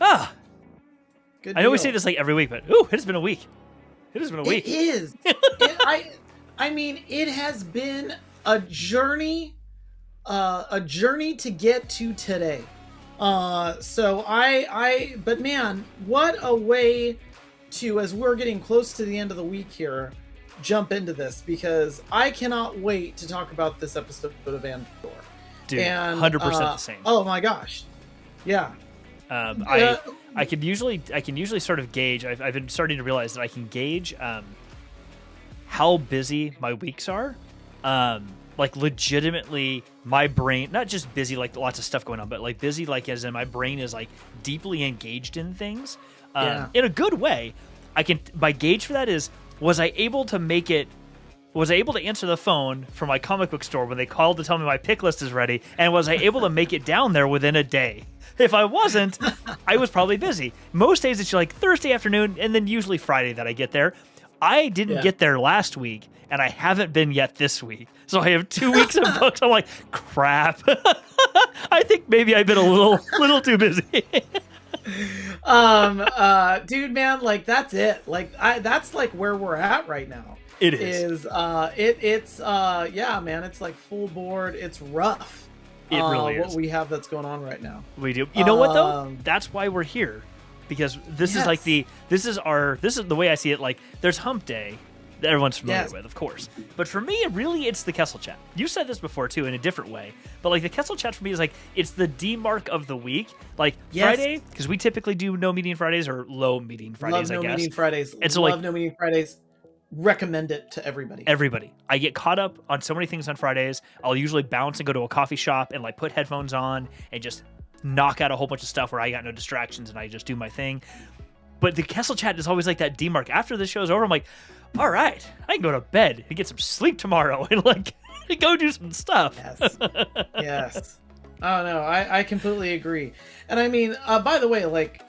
Ah, Good I know we deal. say this like every week, but it has been a week. It has been a week. It is. I mean, it has been a journey to get to today. But man, what a way to, as we're getting close to the end of the week here, jump into this, because I cannot wait to talk about this episode of Andor. Dude, And 100% the same. Oh my gosh. Yeah. I can usually sort of gauge. I've been starting to realize that I can gauge how busy my weeks are. Like legitimately, my brain, not just busy like lots of stuff going on, but like busy like as in my brain is like deeply engaged in things in a good way. My gauge for that is, was I able to answer the phone from my comic book store when they called to tell me my pick list is ready, and was I able to make it down there within a day? If I wasn't, I was probably busy. Most days it's like Thursday afternoon, and then usually Friday that I get there. I didn't get there last week, and I haven't been yet this week. So I have 2 weeks of books. I'm like, crap. I think maybe I've been a little too busy. Dude, man, like that's it. Like that's like where we're at right now. It is. Yeah, man, it's like full board. It's rough. It really is. What we have that's going on right now. We do. You know what though? That's why we're here, because this is like this is the way I see it. Like there's Hump Day that everyone's familiar with, of course. But for me, really, it's the Kessel Chat. You said this before too in a different way, but like the Kessel Chat for me is like it's the demark of the week. Like Friday, because we typically do no meeting Fridays or low meeting Fridays. Love I guess. No Meeting Fridays. And so love No Meeting Fridays. Recommend it to everybody. I get caught up on so many things on Fridays. I'll usually bounce and go to a coffee shop and like put headphones on and just knock out a whole bunch of stuff where I got no distractions and I just do my thing. But the Kessel Chat is always like that demark. After the show's over, I'm like, all right, I can go to bed and get some sleep tomorrow and like go do some stuff. Yes. Oh no, I completely agree. And I mean, by the way, like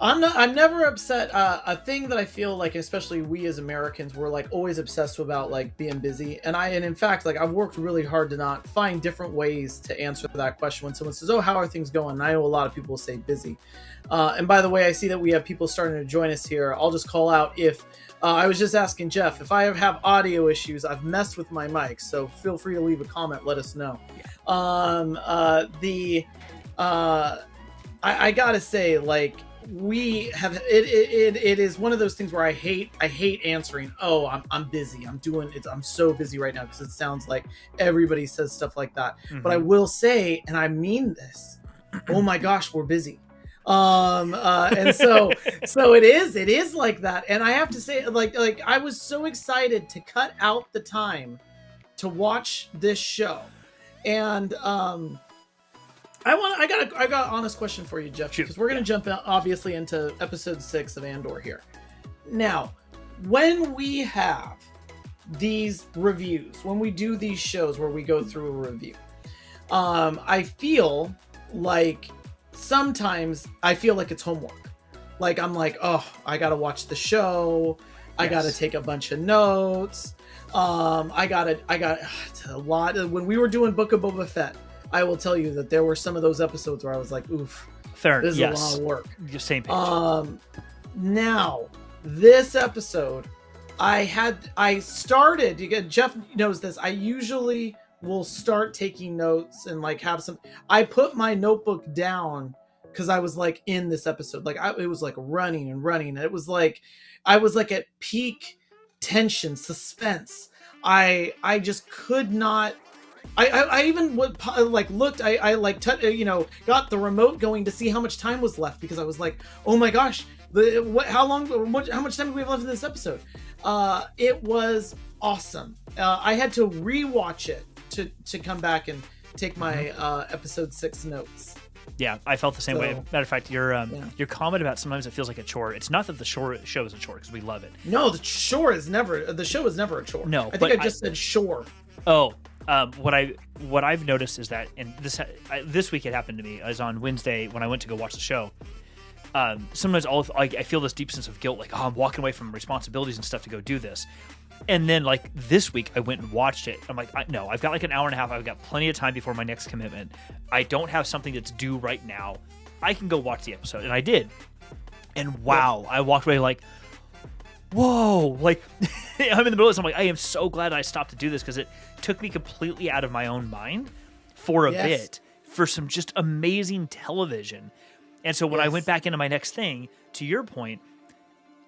I'm never upset. A thing that I feel like, especially we as Americans, we're like always obsessed about like being busy. And in fact, like I've worked really hard to not find different ways to answer that question. When someone says, "Oh, how are things going?" And I know a lot of people will say busy. And by the way, I see that we have people starting to join us here. I'll just call out if I was just asking Jeff if I have audio issues. I've messed with my mic, so feel free to leave a comment. Let us know. I gotta say, like. We have it is one of those things where I hate answering. Oh, I'm busy. I'm so busy right now, because it sounds like everybody says stuff like that. Mm-hmm. But I will say, and I mean this, oh my gosh, we're busy. And so it is like that. And I have to say, like I was so excited to cut out the time to watch this show. And I got an honest question for you, Jeff, because we're going to jump out, obviously, into episode 6 of Andor here. Now, when we have these reviews, when we do these shows where we go through a review, I feel like sometimes it's homework. Like I'm like, oh, I got to watch the show. I got to take a bunch of notes. I got it's a lot. When we were doing Book of Boba Fett, I will tell you that there were some of those episodes where I was like, oof, this is a lot of work. Same page. Now, this episode, I started, again, Jeff knows this, I usually will start taking notes and like have some, I put my notebook down because I was like in this episode, like it was like running and running. It was like, I was like at peak tension, suspense. I just could not, I even looked, got the remote going to see how much time was left, because I was like, oh my gosh, how much time do we have left in this episode? It was awesome. I had to rewatch it to come back and take my episode 6 notes. Yeah, I felt the same way. Matter of fact, your comment about sometimes it feels like a chore. It's not that the show is a chore, because we love it. No, the show is never a chore. No, I think I just said shore. Oh. What I've noticed is that, and this week it happened to me, as on Wednesday when I went to go watch the show. Sometimes I feel this deep sense of guilt, like, oh, I'm walking away from responsibilities and stuff to go do this. And then like this week I went and watched it. I'm like, no, I've got like an hour and a half. I've got plenty of time before my next commitment. I don't have something that's due right now. I can go watch the episode. And I did. And wow, I walked away like, whoa, like I'm in the middle of this. I'm like, I am so glad I stopped to do this because it took me completely out of my own mind for a bit for some just amazing television. And so when I went back into my next thing, to your point,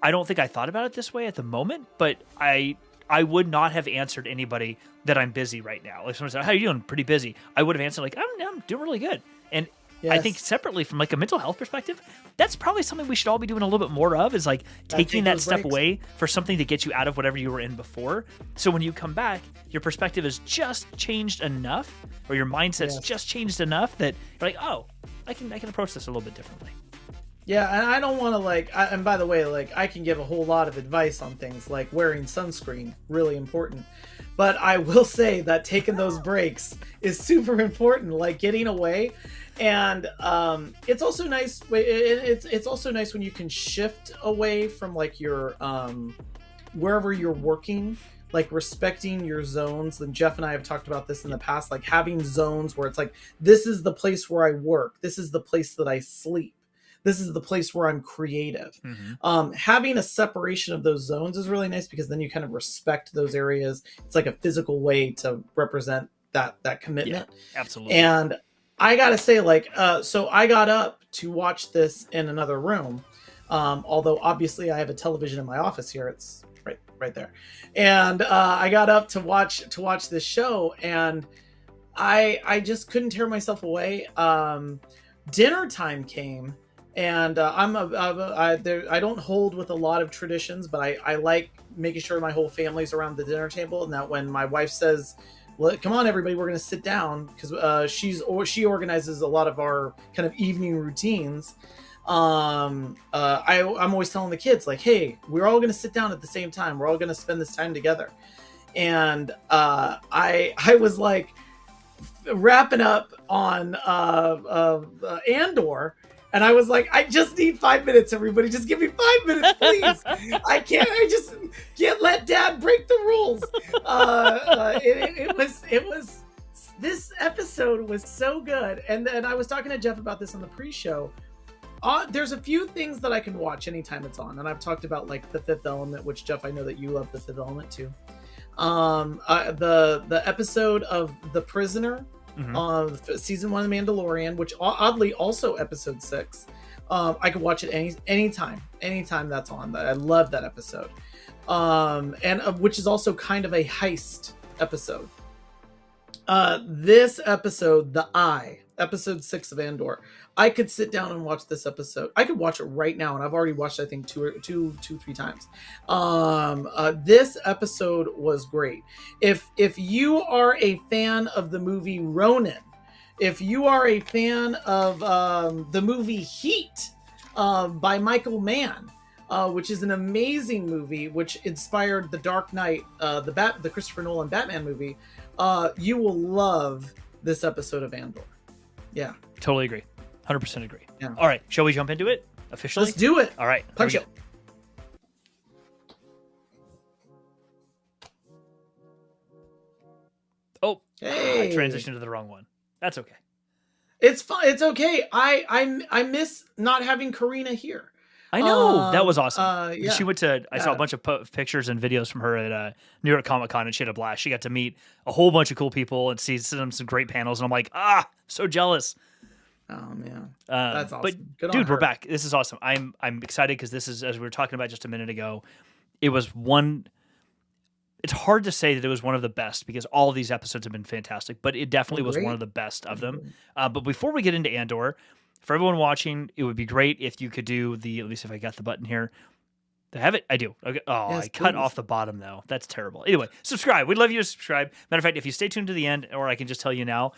I don't think I thought about it this way at the moment, but I would not have answered anybody that I'm busy right now. Like someone said, how are you doing? Pretty busy. I would have answered like, I'm doing really good. And I think separately from like a mental health perspective, that's probably something we should all be doing a little bit more of, is like taking that step away for something to get you out of whatever you were in before. So when you come back, your perspective has just changed enough, or your mindset's just changed enough that you're like, oh, I can approach this a little bit differently. Yeah, and I don't want to and by the way, I can give a whole lot of advice on things like wearing sunscreen, really important. But I will say that taking those breaks is super important, like getting away. And it's also nice. It's also nice when you can shift away from like your wherever you're working, like respecting your zones. And Jeff and I have talked about this in the past, like having zones where it's like, this is the place where I work. This is the place that I sleep. This is the place where I'm creative. Mm-hmm. Having a separation of those zones is really nice because then you kind of respect those areas. It's like a physical way to represent that commitment. Yeah, absolutely. And I gotta say, so I got up to watch this in another room. Although obviously I have a television in my office here. It's right there. And I got up to watch this show, and I just couldn't tear myself away. Dinner time came. And I don't hold with a lot of traditions, but I like making sure my whole family's around the dinner table, and that when my wife says, well, come on, everybody, we're going to sit down, because she organizes a lot of our kind of evening routines. I'm always telling the kids, like, hey, we're all going to sit down at the same time. We're all going to spend this time together. And I was like wrapping up on Andor. And I was like, I just need 5 minutes, everybody. Just give me 5 minutes, please. I just can't let Dad break the rules. It was, this episode was so good. And then I was talking to Jeff about this on the pre-show. There's a few things that I can watch anytime it's on. And I've talked about like The Fifth Element, which Jeff, I know that you love The Fifth Element too. The episode of The Prisoner, season 1 of The Mandalorian, which oddly also episode 6. I could watch it anytime that's on. I love that episode. Which is also kind of a heist episode. This episode, episode 6 of Andor, I could sit down and watch this episode. I could watch it right now, and I've already watched it, I think, two, 3 times. This episode was great. If you are a fan of the movie Ronin, if you are a fan of the movie Heat by Michael Mann, which is an amazing movie, which inspired The Dark Knight, the Christopher Nolan Batman movie, you will love this episode of Andor. Yeah. Totally agree. 100% agree. Yeah. All right. Shall we jump into it officially? Let's do it. All right. Punch it. Oh, hey. I transitioned to the wrong one. That's okay. It's fine. It's okay. I miss not having Karina here. I know. That was awesome. Yeah. She went to, I saw a bunch of pictures and videos from her at New York Comic Con, and she had a blast. She got to meet a whole bunch of cool people and see some great panels. And I'm like, so jealous. Oh man, that's awesome. But Good dude, we're back. This is awesome. I'm excited because this is, as we were talking about just a minute ago, it was one. It's hard to say that it was one of the best because all of these episodes have been fantastic, but it definitely was one of the best of them. But before we get into Andor, for everyone watching, it would be great if you could do let me see if I got the button here. Do I have it? I do. Okay. Oh, yes, I cut off the bottom though. That's terrible. Anyway, subscribe. We'd love you to subscribe. Matter of fact, if you stay tuned to the end, or I can just tell you now,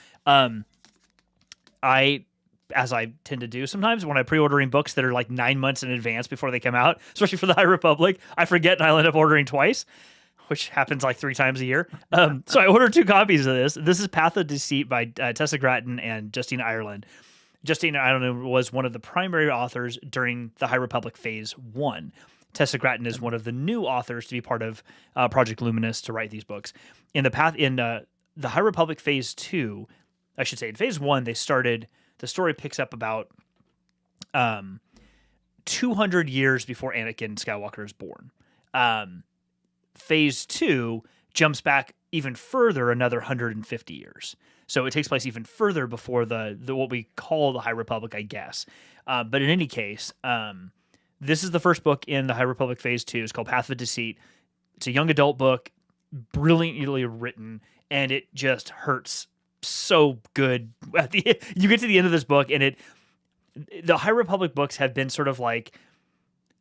as I tend to do sometimes when I'm pre-ordering books that are like 9 months in advance before they come out, especially for the High Republic, I forget and I'll end up ordering twice, which happens like 3 times a year. So I ordered 2 copies of this. This is Path of Deceit by Tessa Gratton and Justine Ireland. Justine Ireland was one of the primary authors during the High Republic Phase 1. Tessa Gratton is one of the new authors to be part of Project Luminous to write these books. In the High Republic Phase 2, I should say, in Phase 1, they started. The story picks up about 200 years before Anakin Skywalker is born. Phase 2 jumps back even further, another 150 years. So it takes place even further before the what we call the High Republic, I guess. But in any case, this is the first book in the High Republic Phase 2. It's called Path of Deceit. It's a young adult book, brilliantly written, and it just hurts so good. You get to the end of this book, and the High Republic books have been sort of like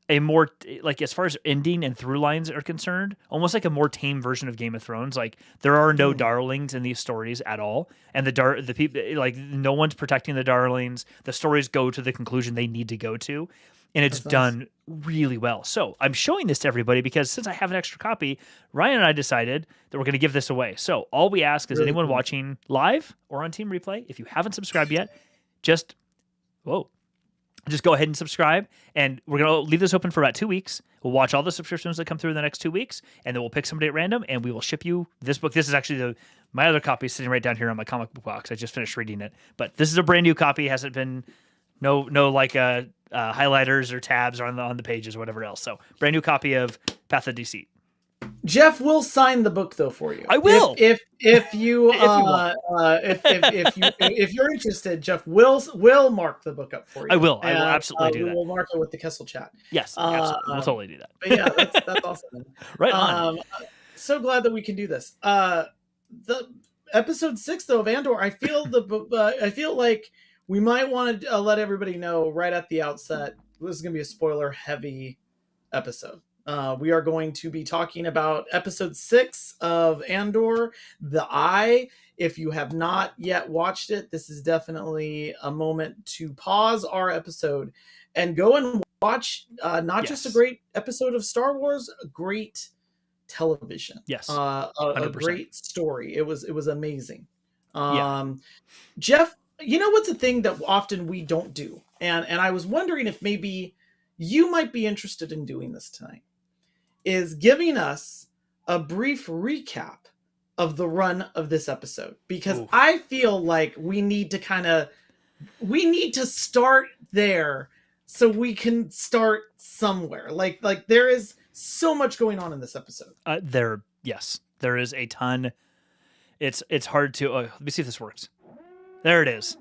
a more, like, as far as ending and through lines are concerned, almost like a more tame version of Game of Thrones. Like, there are no darlings in these stories at all, and the people, like, no one's protecting the darlings. The stories go to the conclusion they need to go to, and it's done really well. So I'm showing this to everybody because since I have an extra copy, Ryan and I decided that we're going to give this away. So all we ask is anyone watching live or on Team Replay, if you haven't subscribed yet, just go ahead and subscribe, and we're going to leave this open for about 2 weeks. We'll watch all the subscriptions that come through in the next 2 weeks, and then we'll pick somebody at random, and we will ship you this book. This is actually my other copy is sitting right down here on my comic book box. I just finished reading it, but this is a brand new copy. It hasn't been no highlighters or tabs on the pages or whatever else. So brand new copy of Path of Deceit. Jeff will sign the book though for you. I will. If you if you're interested, Jeff will mark the book up for you. I will absolutely do that. We'll mark it with the Kessel chat. Yes, absolutely. We'll totally do that. But yeah, that's awesome. Right on. So glad that we can do this. The episode 6 though of Andor, I feel like we might want to let everybody know right at the outset. This is going to be a spoiler heavy episode. We are going to be talking about episode 6 of Andor, The Eye. If you have not yet watched it, this is definitely a moment to pause our episode and go and watch not just a great episode of Star Wars, a great television. Yes. A great story. It was amazing. Jeff, you know what's a thing that often we don't do? And I was wondering if maybe you might be interested in doing this tonight. Is giving us a brief recap of the run of this episode, because I feel like we need to start there so we can start somewhere. Like there is so much going on in this episode. There is a ton. It's hard to let me see if this works. There it is.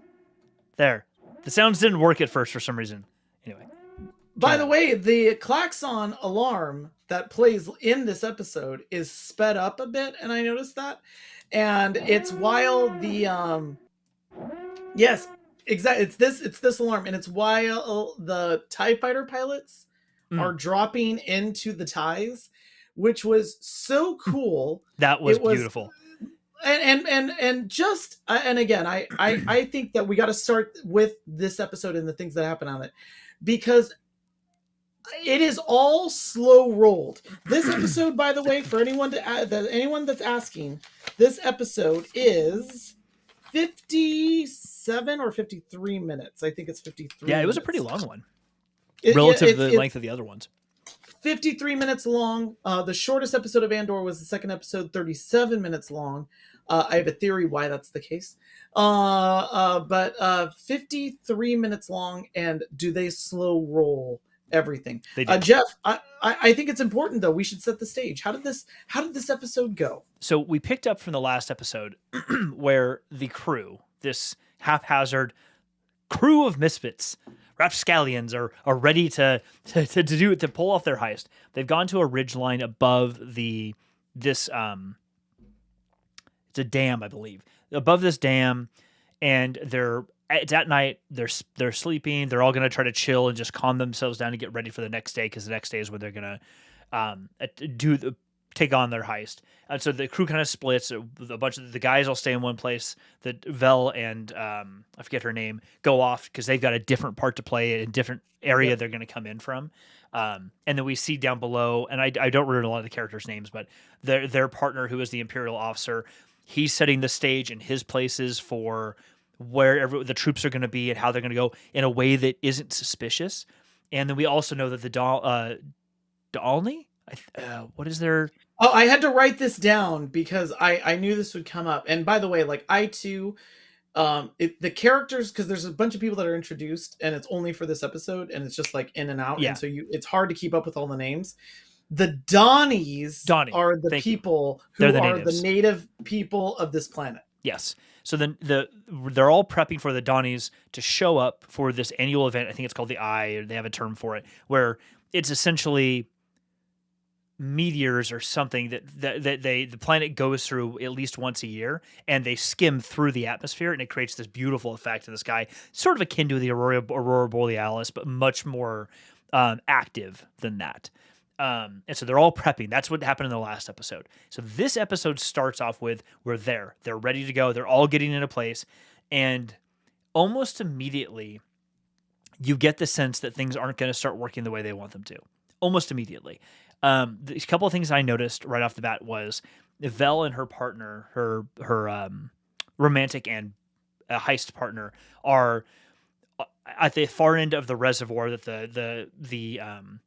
There. The sounds didn't work at first for some reason. Anyway. By the way, the klaxon alarm that plays in this episode is sped up a bit, and I noticed that. And it's while the yes, exactly. It's this alarm, and it's while the TIE fighter pilots are dropping into the ties, which was so cool. That was beautiful. And just and again, I think that we got to start with this episode and the things that happen on it, because it is all slow rolled. This episode, by the way, for anyone that's asking, this episode is 57 or 53 minutes. I think it's 53. Yeah, it was a pretty long one relative to the length of the other ones. 53 minutes long. The shortest episode of Andor was the second episode, 37 minutes long. I have a theory why that's the case. But 53 minutes long, and do they slow roll everything? They do. Jeff, I think it's important though. We should set the stage. How did this episode go? So we picked up from the last episode where the crew, this haphazard crew of misfits, rapscallions, are ready to pull off their heist. They've gone to a ridgeline above this it's a dam, I believe, above this dam, and it's at night. They're sleeping. They're all going to try to chill and just calm themselves down to get ready for the next day, because the next day is when they're going to take on their heist. And so the crew kind of splits. A bunch of the guys will stay in one place. That Vel and I forget her name go off because they've got a different part to play in a different area they're going to come in from. And then we see down below, and I don't remember a lot of the characters' names, but their partner, who is the Imperial officer, he's setting the stage in his places for wherever the troops are going to be and how they're going to go in a way that isn't suspicious. And then we also know that the Dalny, what is their... Oh, I had to write this down because I knew this would come up. And by the way, like I too the characters, because there's a bunch of people that are introduced and it's only for this episode and it's just like in and out, and so it's hard to keep up with all the names. The Donnies are the people who are the native people of this planet. Yes. So then they're all prepping for the Donnies to show up for this annual event. I think it's called the Eye, or they have a term for it, where it's essentially meteors or something that the planet goes through at least once a year, and they skim through the atmosphere, and it creates this beautiful effect in the sky, sort of akin to the aurora borealis, but much more active than that. And so they're all prepping. That's what happened in the last episode. So this episode starts off with, they're ready to go. They're all getting into place. And almost immediately, you get the sense that things aren't going to start working the way they want them to. Almost immediately. A couple of things I noticed right off the bat was Vel and her partner, her romantic and heist partner, are at the far end of the reservoir that the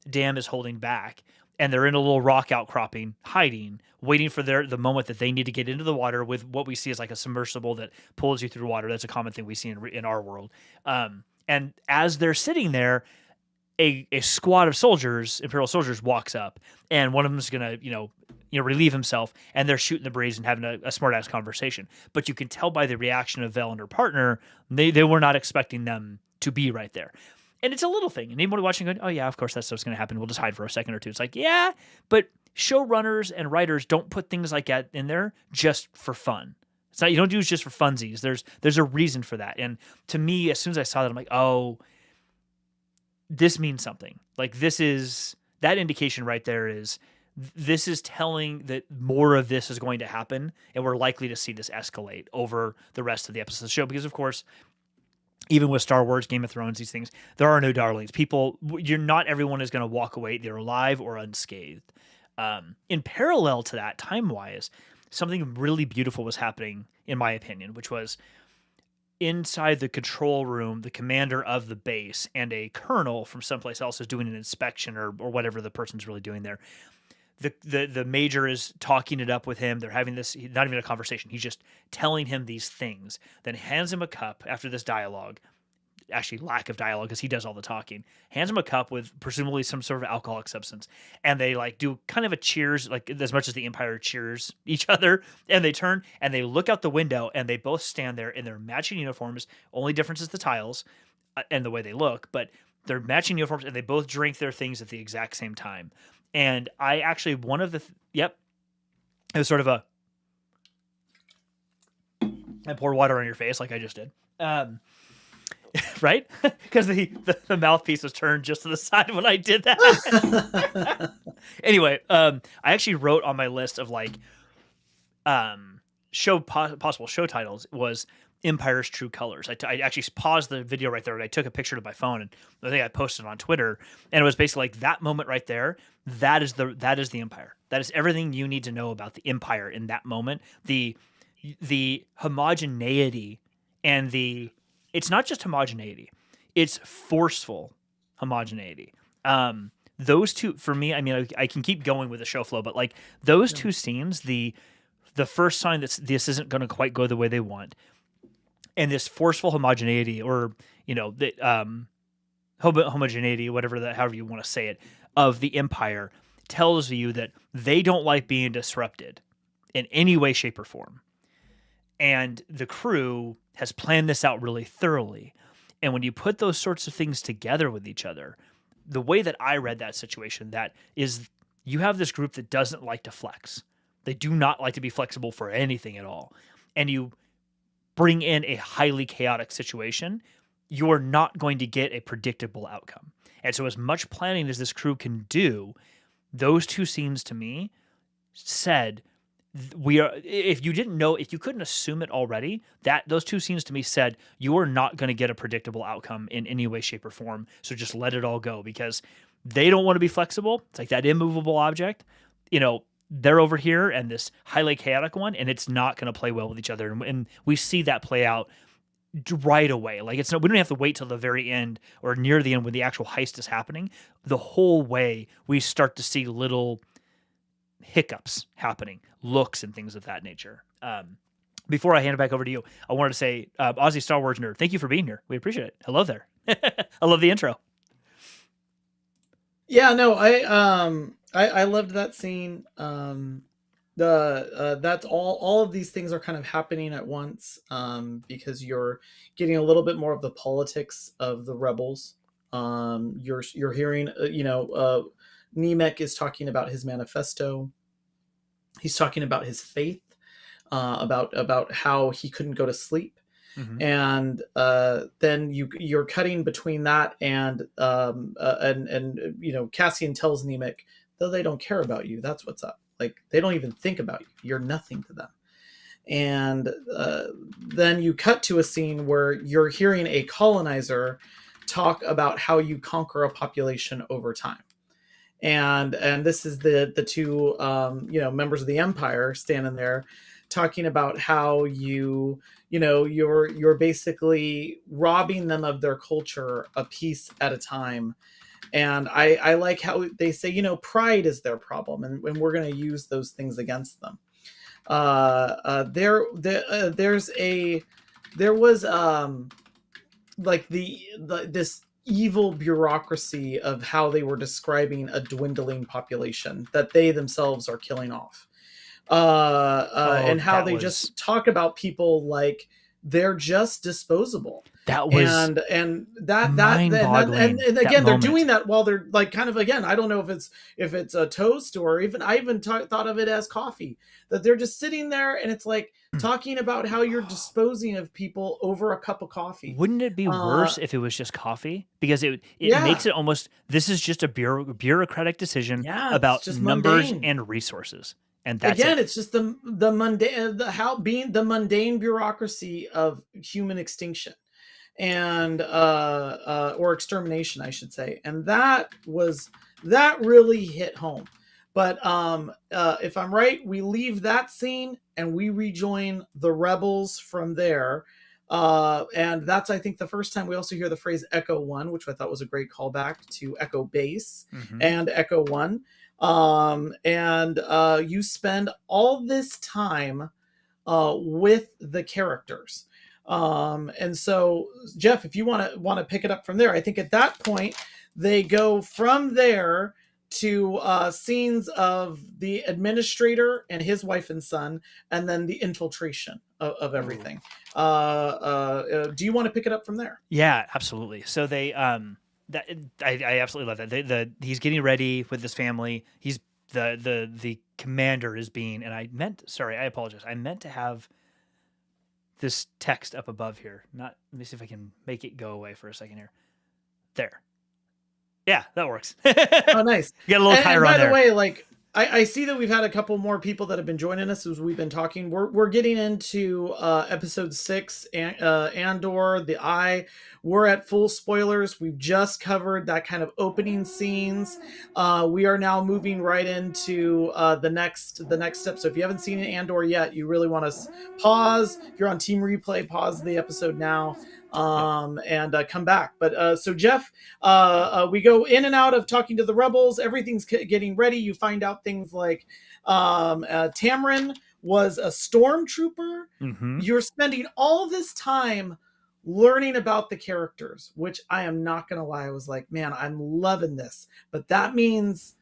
dam is holding back, and they're in a little rock outcropping, hiding, waiting for the moment that they need to get into the water with what we see as like a submersible that pulls you through water. That's a common thing we see in our world. And as they're sitting there, a squad of soldiers, Imperial soldiers, walks up, and one of them is gonna relieve himself, and they're shooting the breeze and having a smart ass conversation. But you can tell by the reaction of Vel and her partner, they were not expecting them to be right there. And it's a little thing. And anybody watching going, oh yeah, of course that's what's going to happen. We'll just hide for a second or two. It's like, yeah, but showrunners and writers don't put things like that in there just for fun. It's not, you don't do it just for funsies. There's a reason for that. And to me, as soon as I saw that, I'm like, oh, this means something. Like that indication right there is, this is telling that more of this is going to happen, and we're likely to see this escalate over the rest of the episode of the show. Because of course, even with Star Wars, Game of Thrones, these things, there are no darlings. Not everyone is going to walk away either alive or unscathed. In parallel to that, time-wise, something really beautiful was happening, in my opinion, which was inside the control room, the commander of the base and a colonel from someplace else is doing an inspection or whatever the person's really doing there. The major is talking it up with him. They're having this, not even a conversation. He's just telling him these things, then hands him a cup after this dialogue. Actually, lack of dialogue, because he does all the talking. Hands him a cup with presumably some sort of alcoholic substance. And they like do kind of a cheers, like as much as the Empire cheers each other. And they turn and they look out the window, and they both stand there in their matching uniforms. Only difference is the tiles and the way they look, but they're matching uniforms, and they both drink their things at the exact same time. And I actually, it was sort of and pour water on your face like I just did. Right? Because the mouthpiece was turned just to the side when I did that. Anyway, I actually wrote on my list of like possible show titles was Empire's True Colors. I actually paused the video right there, and I took a picture of my phone, and I think I posted it on Twitter, and it was basically like that moment right there. That is the Empire. That is everything you need to know about the Empire in that moment. The homogeneity and it's not just homogeneity, it's forceful homogeneity. Those two, for me, I mean, I can keep going with the show flow, but like those two scenes, the first sign that this isn't going to quite go the way they want, and this forceful homogeneity, or homogeneity, however you want to say it, of the Empire, tells you that they don't like being disrupted in any way, shape, or form. And the crew has planned this out really thoroughly. And when you put those sorts of things together with each other, the way that I read that situation, that is, you have this group that doesn't like to flex. They do not like to be flexible for anything at all. And you bring in a highly chaotic situation, you're not going to get a predictable outcome. And so as much planning as this crew can do, those two scenes to me said, if you couldn't assume it already, that those two scenes to me said, you are not going to get a predictable outcome in any way, shape, or form. So just let it all go, because they don't want to be flexible. It's like that immovable object, they're over here and this highly chaotic one, and it's not going to play well with each other. And we see that play out right away. Like we don't have to wait till the very end or near the end when the actual heist is happening. The whole way we start to see little hiccups happening, looks and things of that nature. before I hand it back over to you, I wanted to say, Aussie Star Wars nerd, thank you for being here. We appreciate it. Hello there. I love the intro. Yeah, no, I loved that scene. That's all of these things are kind of happening at once, because you're getting a little bit more of the politics of the rebels. You're hearing, Nemec is talking about his manifesto. He's talking about his faith, about how he couldn't go to sleep. Mm-hmm. And then you're cutting between that and Cassian tells Nemec, though they don't care about you, that's what's up. Like, they don't even think about you. You're nothing to them. And then you cut to a scene where you're hearing a colonizer talk about how you conquer a population over time. And this is the two members of the Empire standing there talking about how you're basically robbing them of their culture a piece at a time. And I like how they say, pride is their problem, and we're going to use those things against them. There was like this evil bureaucracy of how they were describing a dwindling population that they themselves are killing off. And how they just talk about people like they're just disposable. That was and again, they're doing that while they're like kind of, again, I don't know if it's a toast or even thought of it as coffee, that they're just sitting there and it's like talking about how you're disposing of people over a cup of coffee. Wouldn't it be worse if it was just coffee? Because it makes it almost, this is just a bureaucratic decision about numbers and resources. And that's it's just the mundane, the mundane bureaucracy of human extinction and or extermination, I should say. And that really hit home. But if I'm right, we leave that scene and we rejoin the rebels from there. And that's, I think, the first time we also hear the phrase Echo One, which I thought was a great callback to Echo Base and Echo One. And you spend all this time with the characters. And so, Jeff, if you want to pick it up from there, I think at that point they go from there to scenes of the administrator and his wife and son, and then the infiltration of everything. Do you want to pick it up from there? Yeah, absolutely. So they I absolutely love that. He's getting ready with his family. He's the commander is being, and I apologize. I meant to have this text up above here. Let me see if I can make it go away for a second here. There. Yeah, that works. Oh, nice. You got a little tighter on there. By the way, like, I see that we've had a couple more people that have been joining us as we've been talking. We're getting into episode 6, Andor, the Eye. We're at full spoilers. We've just covered that kind of opening scenes. We are now moving right into the next step. So if you haven't seen Andor yet, you really want to pause. If you're on Team Replay, pause the episode now. And come back. But so Jeff, we go in and out of talking to the rebels. Everything's getting ready. You find out things like Tamrin was a stormtrooper. Mm-hmm. You're spending all this time learning about the characters, which I am not going to lie. I was like, man, I'm loving this. But that means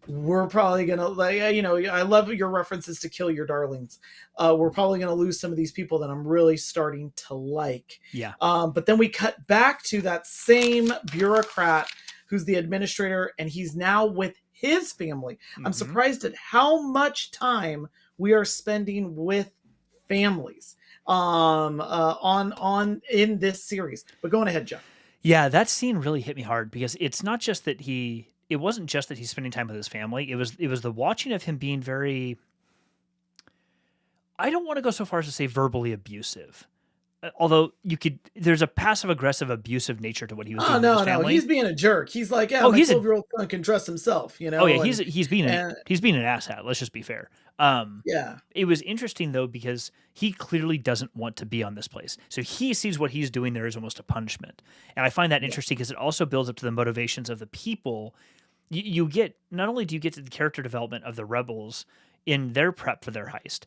we're probably going to, like, I love your references to Kill Your Darlings. We're probably going to lose some of these people that I'm really starting to like. Yeah. But then we cut back to that same bureaucrat who's the administrator, and he's now with his family. I'm surprised at how much time we are spending with families on in this series. But going ahead, Jeff. Yeah, that scene really hit me hard because it's not just that it wasn't just that he's spending time with his family. It was the watching of him being very, I don't want to go so far as to say verbally abusive. Although there's a passive aggressive abusive nature to what he was doing with his family. No, he's being a jerk. He's like, my 12-year-old son can trust himself, Oh yeah, he's being an asshat. Let's just be fair. Yeah. It was interesting though because he clearly doesn't want to be on this place. So he sees what he's doing there as almost a punishment. And I find that interesting because it also builds up to the motivations of the people. You get, not only do you get to the character development of the rebels in their prep for their heist,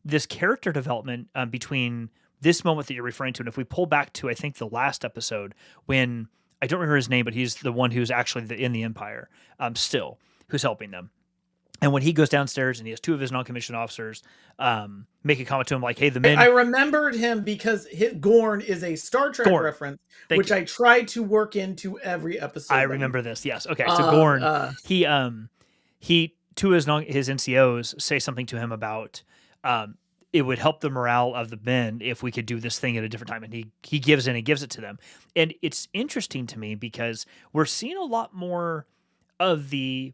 this character development between this moment that you're referring to, and if we pull back to, I think, the last episode when I don't remember his name, but he's the one who's actually in the Empire still, who's helping them. And when he goes downstairs and he has two of his non-commissioned officers make a comment to him like, hey, the men... I remembered him because Gorn is a Star Trek reference, which I try to work into every episode. I remember this, yes. Okay, so Gorn, he two of his NCOs say something to him about it would help the morale of the men if we could do this thing at a different time. And he gives in and gives it to them. And it's interesting to me because we're seeing a lot more of the...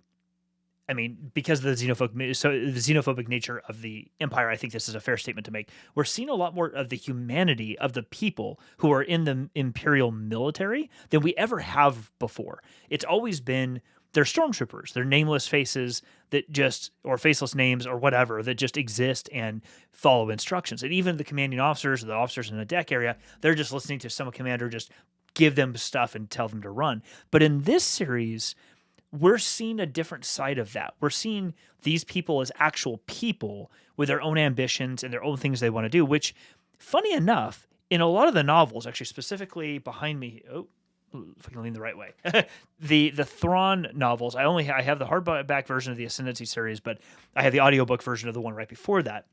I mean, because of the xenophobic nature of the Empire, I think this is a fair statement to make. We're seeing a lot more of the humanity of the people who are in the Imperial military than we ever have before. It's always been, they're stormtroopers. They're nameless faces that just, or faceless names or whatever, that just exist and follow instructions. And even the commanding officers or the officers in the deck area, they're just listening to some commander just give them stuff and tell them to run. But in this series, we're seeing a different side of that. We're seeing these people as actual people with their own ambitions and their own things they want to do, which, funny enough, in a lot of the novels, actually specifically behind me, if I can lean the right way, the Thrawn novels, I have the hardback version of the Ascendancy series, but I have the audiobook version of the one right before that.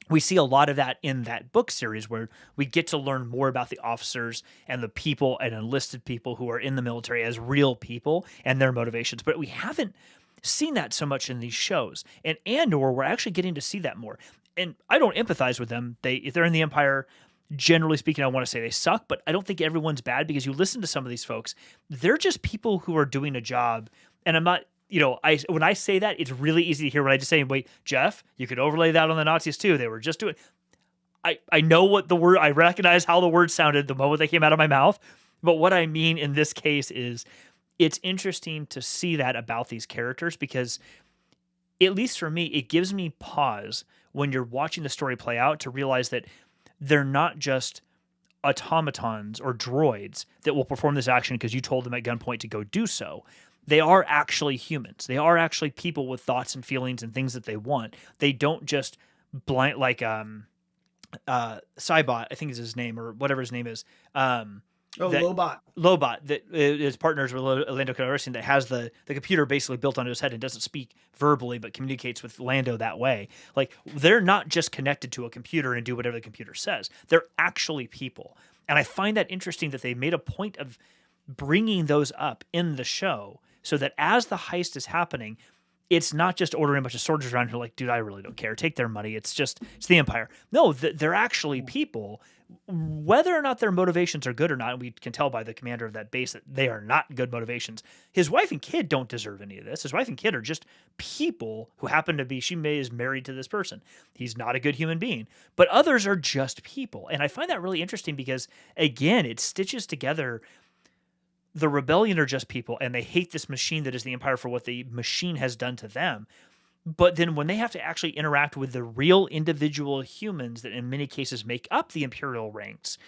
We see a lot of that in that book series where we get to learn more about the officers and the people and enlisted people who are in the military as real people and their motivations. But we haven't seen that so much in these shows. And Andor, we're actually getting to see that more. And I don't empathize with them. If they're in the Empire, generally speaking, I want to say they suck, but I don't think everyone's bad because you listen to some of these folks. They're just people who are doing a job. And I'm not... when I say that, it's really easy to hear what I just say. Wait, Jeff, you could overlay that on the Nazis too. They were just doing... I know what the word... I recognize how the word sounded the moment they came out of my mouth. But what I mean in this case is it's interesting to see that about these characters because, at least for me, it gives me pause when you're watching the story play out to realize that they're not just automatons or droids that will perform this action because you told them at gunpoint to go do so. They are actually humans. They are actually people with thoughts and feelings and things that they want. They don't just blind like Cybot, I think is his name, or whatever his name is. Lobot. Lobot, that is partners with Lando Calrissian, that has the computer basically built onto his head and doesn't speak verbally but communicates with Lando that way. Like, they're not just connected to a computer and do whatever the computer says. They're actually people. And I find that interesting that they made a point of bringing those up in the show so that as the heist is happening, it's not just ordering a bunch of soldiers around who are like, dude, I really don't care. Take their money. It's the Empire. No, they're actually people. Whether or not their motivations are good or not, and we can tell by the commander of that base that they are not good motivations. His wife and kid don't deserve any of this. His wife and kid are just people who happen to be, is married to this person. He's not a good human being. But others are just people. And I find that really interesting because, again, it stitches together... The rebellion are just people, and they hate this machine that is the Empire for what the machine has done to them. But then when they have to actually interact with the real individual humans that in many cases make up the Imperial ranks,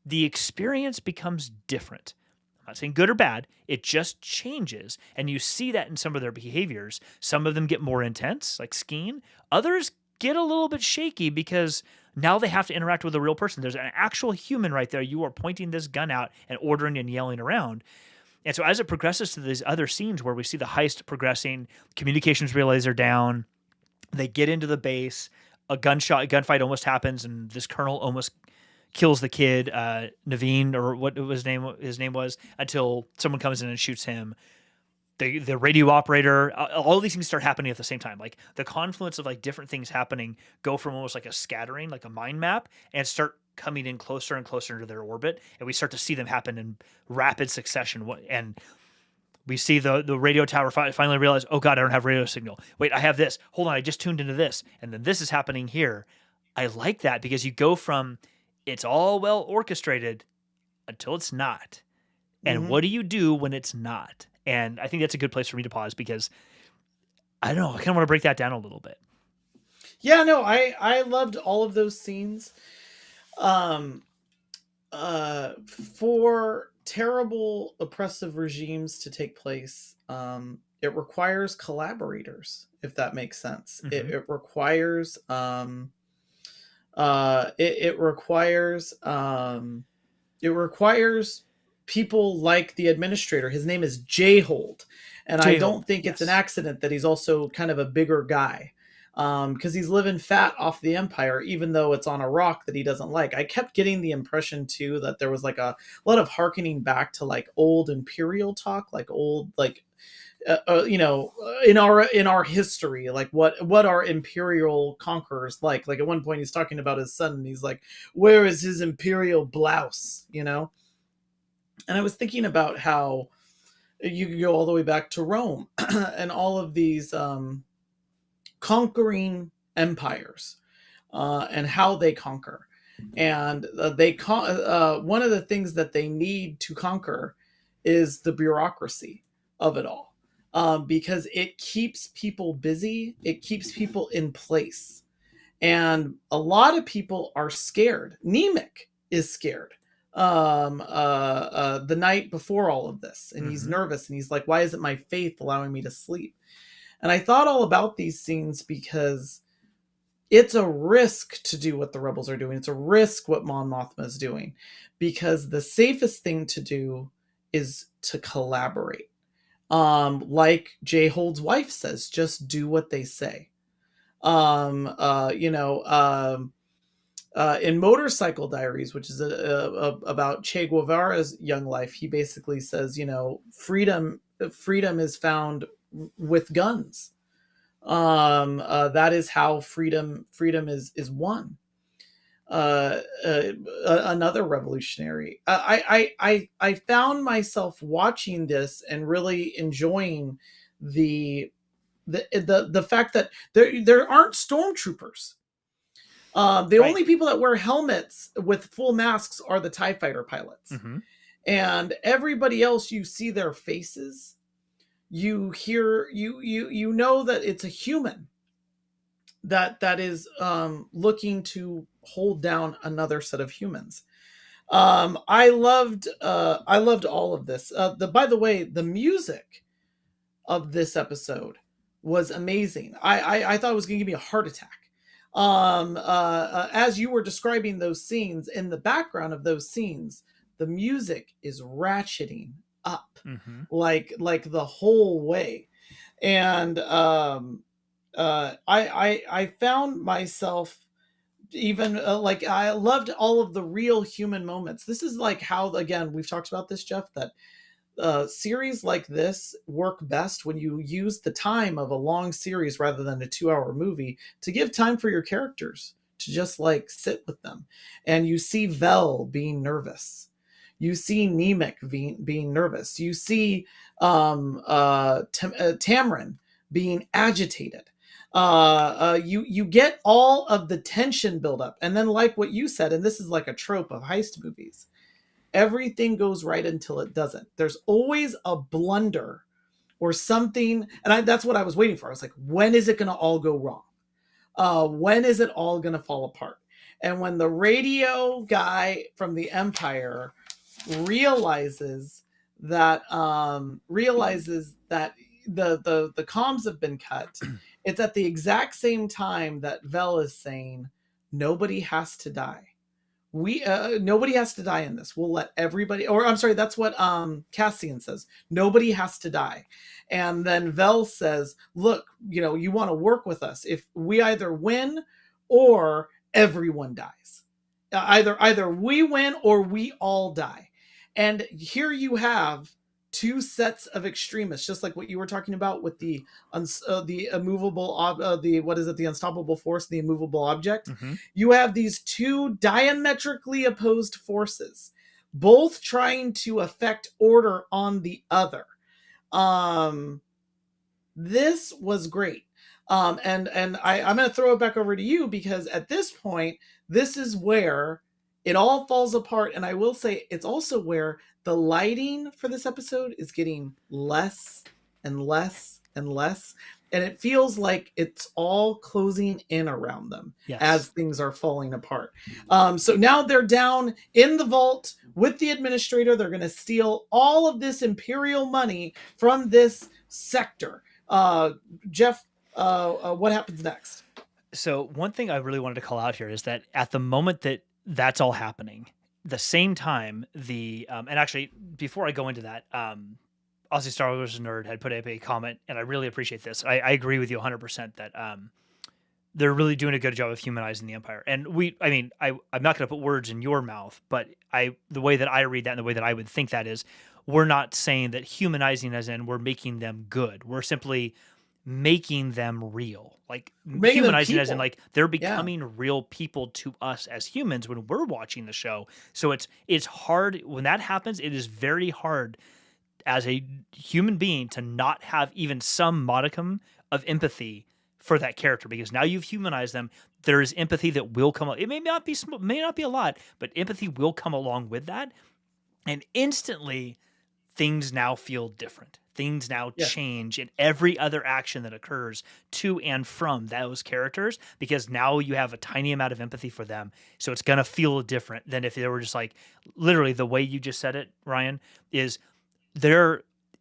the experience becomes different. I'm not saying good or bad. It just changes. And you see that in some of their behaviors. Some of them get more intense, like Skeen. Others get a little bit shaky because now they have to interact with a real person. There's an actual human right there. You are pointing this gun out and ordering and yelling around. And so as it progresses to these other scenes where we see the heist progressing, communications relays are down, they get into the base, a gunfight almost happens, and this colonel almost kills the kid, Naveen, or what his name was, until someone comes in and shoots him. The radio operator, all these things start happening at the same time. Like the confluence of like different things happening go from almost like a scattering, like a mind map, and start coming in closer and closer into their orbit. And we start to see them happen in rapid succession. And we see the radio tower finally realize, oh God, I don't have radio signal. Wait, I have this. Hold on, I just tuned into this. And then this is happening here. I like that because you go from it's all well orchestrated until it's not. And what do you do when it's not? And I think that's a good place for me to pause because I don't know, I kind of want to break that down a little bit. Yeah, no, I loved all of those scenes. For terrible oppressive regimes to take place, it requires collaborators, if that makes sense. It requires It requires it requires people like the administrator. His name is J-Hold, and I don't think it's an accident that he's also kind of a bigger guy, because he's living fat off the Empire, even though it's on a rock that he doesn't like. I kept getting the impression too that there was like a lot of hearkening back to like old Imperial talk, like old like in our history, like what are imperial conquerors like at one point he's talking about his son and he's like, where is his imperial blouse, and I was thinking about how you could go all the way back to Rome and all of these conquering empires, and how they conquer, and one of the things that they need to conquer is the bureaucracy of it all, because it keeps people busy, it keeps people in place, and a lot of people are scared. Nemec is scared the night before all of this, and he's nervous, and he's like, why isn't my faith allowing me to sleep? And I thought all about these scenes because it's a risk to do what the rebels are doing. It's a risk what Mon Mothma is doing, because the safest thing to do is to collaborate. Like J-Hold's wife says, just do what they say. In Motorcycle Diaries, which is about Che Guevara's young life, he basically says, freedom is found with guns. That is how freedom is won. Another revolutionary. I found myself watching this and really enjoying the fact that there aren't stormtroopers. The only people that wear helmets with full masks are the TIE fighter pilots, and everybody else, you see their faces. You hear you know that it's a human that is looking to hold down another set of humans. I loved all of this. By the way, the music of this episode was amazing. I thought it was going to give me a heart attack. As you were describing those scenes, in the background of those scenes, the music is ratcheting up, like the whole way. And I found myself even like, I loved all of the real human moments. This is like how, again, we've talked about this, Jeff, that series like this work best when you use the time of a long series rather than a 2-hour movie to give time for your characters to just like sit with them. And you see Vel being nervous. You see Nemec being nervous. You see Tamron being agitated. You get all of the tension build up. And then, like what you said, and this is like a trope of heist movies, everything goes right until it doesn't. There's always a blunder or something. And that's what I was waiting for. I was like, when is it going to all go wrong? When is it all going to fall apart? And when the radio guy from the Empire realizes that the comms have been cut, it's at the exact same time that Vel is saying, nobody has to die. Nobody has to die in this. We'll let everybody, or I'm sorry, that's what Cassian says. Nobody has to die. And then Vel says, look, you want to work with us. If we either win or everyone dies. Either we win or we all die. And here you have two sets of extremists, just like what you were talking about with the immovable, the unstoppable force, the immovable object. You have these two diametrically opposed forces, both trying to affect order on the other. This was great. And I'm going to throw it back over to you, because at this point, this is where it all falls apart. And I will say it's also where the lighting for this episode is getting less and less and less. And it feels like it's all closing in around them as things are falling apart. So now they're down in the vault with the administrator. They're going to steal all of this Imperial money from this sector. Jeff, what happens next? So one thing I really wanted to call out here is that at the moment that that's all happening, the same time and actually before I go into that, Aussie Star Wars Nerd had put up a comment, and I really appreciate this. I agree with you 100% that they're really doing a good job of humanizing the Empire. And I'm not going to put words in your mouth, but the way that I read that and the way that I would think that is, we're not saying that humanizing as in we're making them good. We're simply making them real, like Making them humanizing as in people. like they're becoming real people to us as humans when we're watching the show. So it's hard when that happens. It is very hard as a human being to not have even some modicum of empathy for that character, because now you've humanized them. There is empathy that will come. It may not be a lot, but empathy will come along with that, and instantly things now feel different. Things now change in every other action that occurs to and from those characters, because now you have a tiny amount of empathy for them. So it's going to feel different than if they were just like, literally the way you just said it, Ryan, is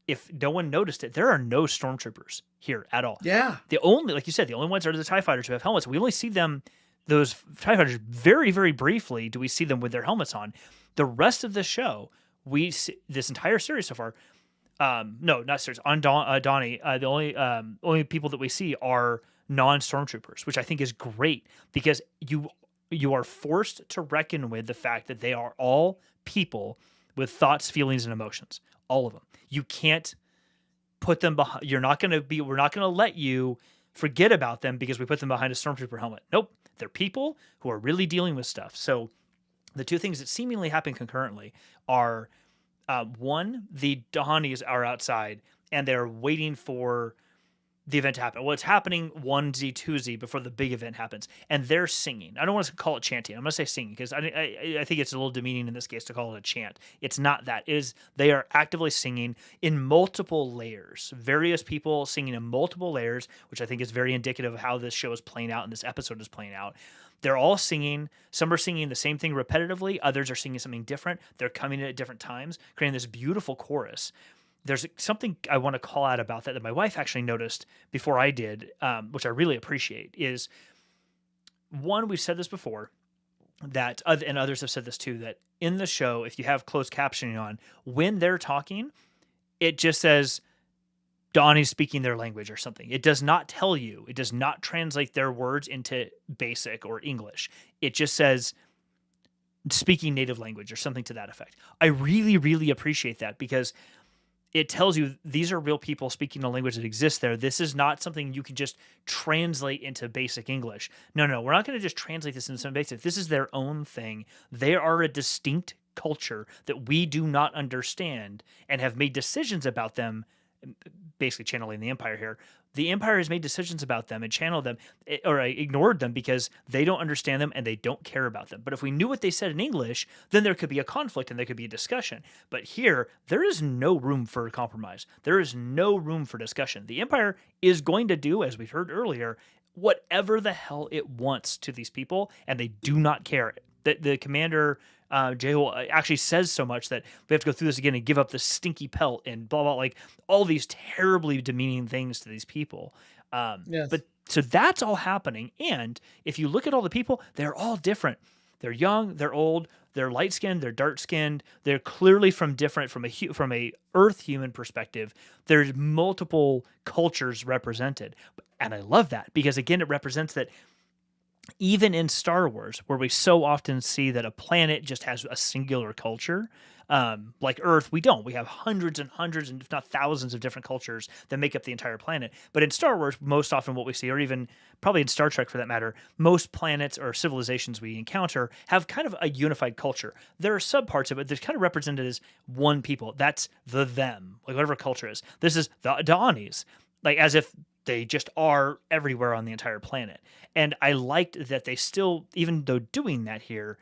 if no one noticed it, there are no stormtroopers here at all. Yeah. Like you said, the only ones are the TIE fighters who have helmets. We only see those TIE fighters very, very briefly do we see them with their helmets on. The rest of the show, we see this entire series so far. No, not series. On Donnie, the only people that we see are non-stormtroopers, which I think is great, because you are forced to reckon with the fact that they are all people with thoughts, feelings, and emotions. All of them. You can't put them behind. We're not going to let you forget about them because we put them behind a stormtrooper helmet. Nope. They're people who are really dealing with stuff. So the two things that seemingly happen concurrently are, one, the Dahani's are outside and they're waiting for the event to happen. Well, it's happening onesie, twosie before the big event happens, and they're singing. I don't want to call it chanting. I'm going to say singing because I think it's a little demeaning in this case to call it a chant. It's not that. They are actively singing in multiple layers, various people singing in multiple layers, which I think is very indicative of how this show is playing out and this episode is playing out. They're all singing. Some are singing the same thing repetitively. Others are singing something different. They're coming in at different times, creating this beautiful chorus. There's something I want to call out about that my wife actually noticed before I did, which I really appreciate, is one, we've said this before, and others have said this too, that in the show, if you have closed captioning on, when they're talking, it just says Donnie's speaking their language or something. It does not tell you, it does not translate their words into basic or English. It just says speaking native language or something to that effect. I really, really appreciate that, because it tells you these are real people speaking a language that exists there. This is not something you can just translate into basic English. No, we're not going to just translate this into some basic. This is their own thing. They are a distinct culture that we do not understand and have made decisions about them, basically channeling the Empire here. The Empire has made decisions about them and channeled them or ignored them because they don't understand them and they don't care about them. But if we knew what they said in English, then there could be a conflict and there could be a discussion. But here, there is no room for compromise. There is no room for discussion. The Empire is going to do, as we heard earlier, whatever the hell it wants to these people, and they do not care. The commander, Jehol, actually says so much that we have to go through this again and give up the stinky pelt and blah, blah, like all these terribly demeaning things to these people. Yes. But so that's all happening. And if you look at all the people, they're all different. They're young, they're old, they're light skinned, they're dark skinned. They're clearly from a Earth human perspective. There's multiple cultures represented. And I love that because, again, it represents that even in Star Wars, where we so often see that a planet just has a singular culture, like Earth, we don't. We have hundreds and hundreds, and if not thousands of different cultures that make up the entire planet. But in Star Wars, most often what we see, or even probably in Star Trek for that matter, most planets or civilizations we encounter have kind of a unified culture. There are subparts of it that's kind of represented as one people. That's the them, like whatever culture is. This is the Da'anis, like as if they just are everywhere on the entire planet. And I liked that they still, even though doing that here,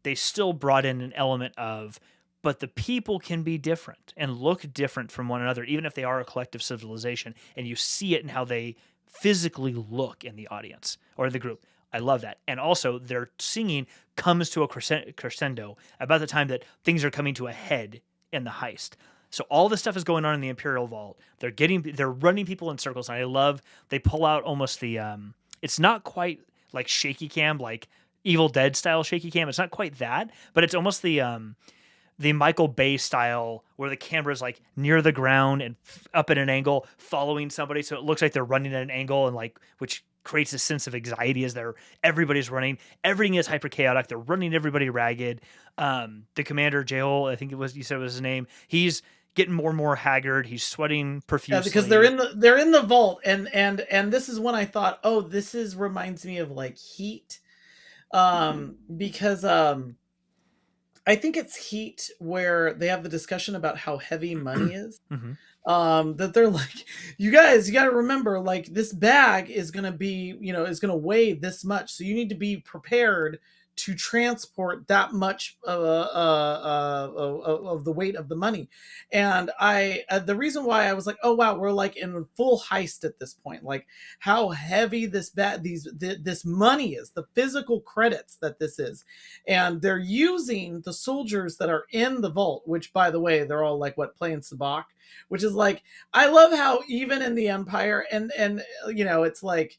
they still brought in an element of, but the people can be different and look different from one another, even if they are a collective civilization. And you see it in how they physically look in the audience or the group. I love that. And also their singing comes to a crescendo about the time that things are coming to a head in the heist. So all this stuff is going on in the Imperial Vault. They're running people in circles. And I love, they pull out almost the, it's not quite like shaky cam, like Evil Dead style shaky cam. It's not quite that, but it's almost the Michael Bay style where the camera is like near the ground and up at an angle following somebody. So it looks like they're running at an angle and like, which creates a sense of anxiety as everybody's running. Everything is hyper chaotic. They're running everybody ragged. The commander, Joel, I think you said was his name. He's getting more and more haggard. He's sweating profusely. Yeah, because they're in the vault. And this is when I thought, oh, reminds me of like Heat. Because I think it's Heat where they have the discussion about how heavy money is. That they're like, you guys, you got to remember, like this bag is going to be, is going to weigh this much. So you need to be prepared to transport that much of the weight of the money. And the reason why I was like, oh wow, we're like in full heist at this point, like how heavy this money is, the physical credits that this is. And they're using the soldiers that are in the vault, which by the way, they're all like playing sabacc, which is like, I love how even in the Empire and it's like,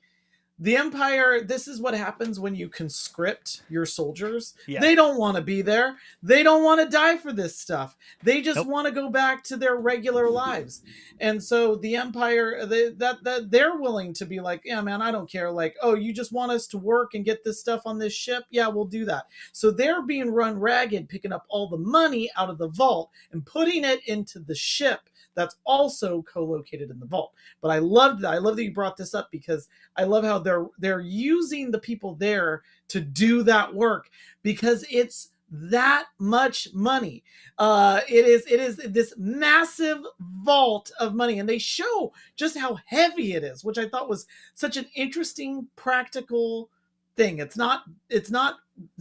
the Empire, this is what happens when you conscript your soldiers. Yeah. They don't want to be there. They don't want to die for this stuff. They just want to go back to their regular lives. And so the Empire, they're willing to be like, yeah, man, I don't care. Like, oh, you just want us to work and get this stuff on this ship? Yeah, we'll do that. So they're being run ragged, picking up all the money out of the vault and putting it into the ship that's also co-located in the vault. But I love that you brought this up, because I love how they're using the people there to do that work, because it's that much money. It is this massive vault of money, and they show just how heavy it is, which I thought was such an interesting practical thing. It's not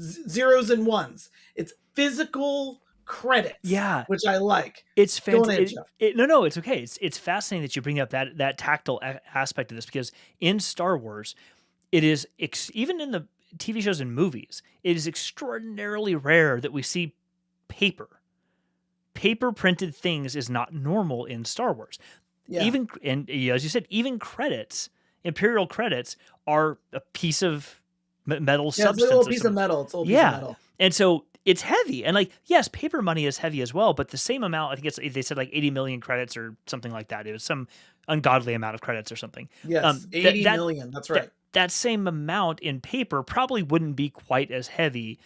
zeros and ones. It's physical credits, which I like. It's fantastic. No, it's okay. It's fascinating that you bring up that tactile aspect of this, because in Star Wars, it is even in the TV shows and movies, it is extraordinarily rare that we see paper printed things is not normal in Star Wars. Even, and as you said, even credits, Imperial credits, are a piece of metal substance. It's a little piece of metal. It's a little piece of metal. And so it's heavy, and like, yes, paper money is heavy as well, but the same amount, I think they said like 80 million credits or something like that. It was some ungodly amount of credits or something. Yes, 80 million. That's right. That same amount in paper probably wouldn't be quite as heavy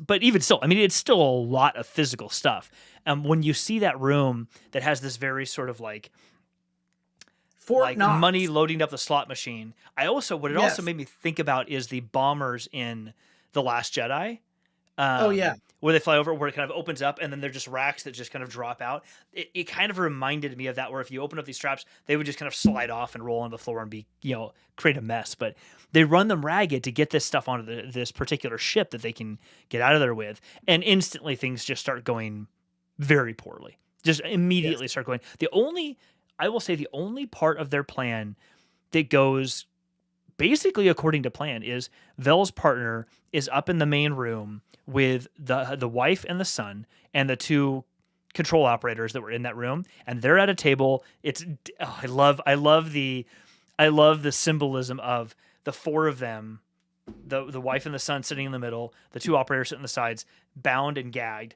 but even still, I mean, it's still a lot of physical stuff. When you see that room that has this very sort of like money loading up the slot machine, also made me think about is the bombers in The Last Jedi. Where they fly over, where it kind of opens up, and then they're just racks that just kind of drop out. It kind of reminded me of that, where if you open up these straps, they would just kind of slide off and roll on the floor and be, create a mess. But they run them ragged to get this stuff onto this particular ship that they can get out of there with, and instantly things just start going very poorly. Just immediately start going. I will say the only part of their plan that goes basically according to plan is Vel's partner is up in the main room with the wife and the son and the two control operators that were in that room, and they're at a table. I love the symbolism of the four of them, the wife and the son sitting in the middle, the two operators sitting on the sides, bound and gagged.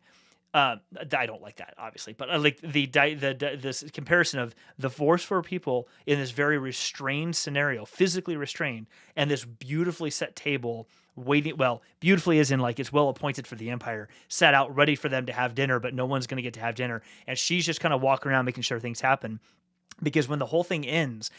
I don't like that, obviously, but I like this comparison of the Force 4 people in this very restrained scenario, physically restrained, and this beautifully set table waiting. Well, beautifully as in like it's well appointed for the Empire, set out ready for them to have dinner, but no one's going to get to have dinner, and she's just kind of walking around making sure things happen, because when the whole thing ends,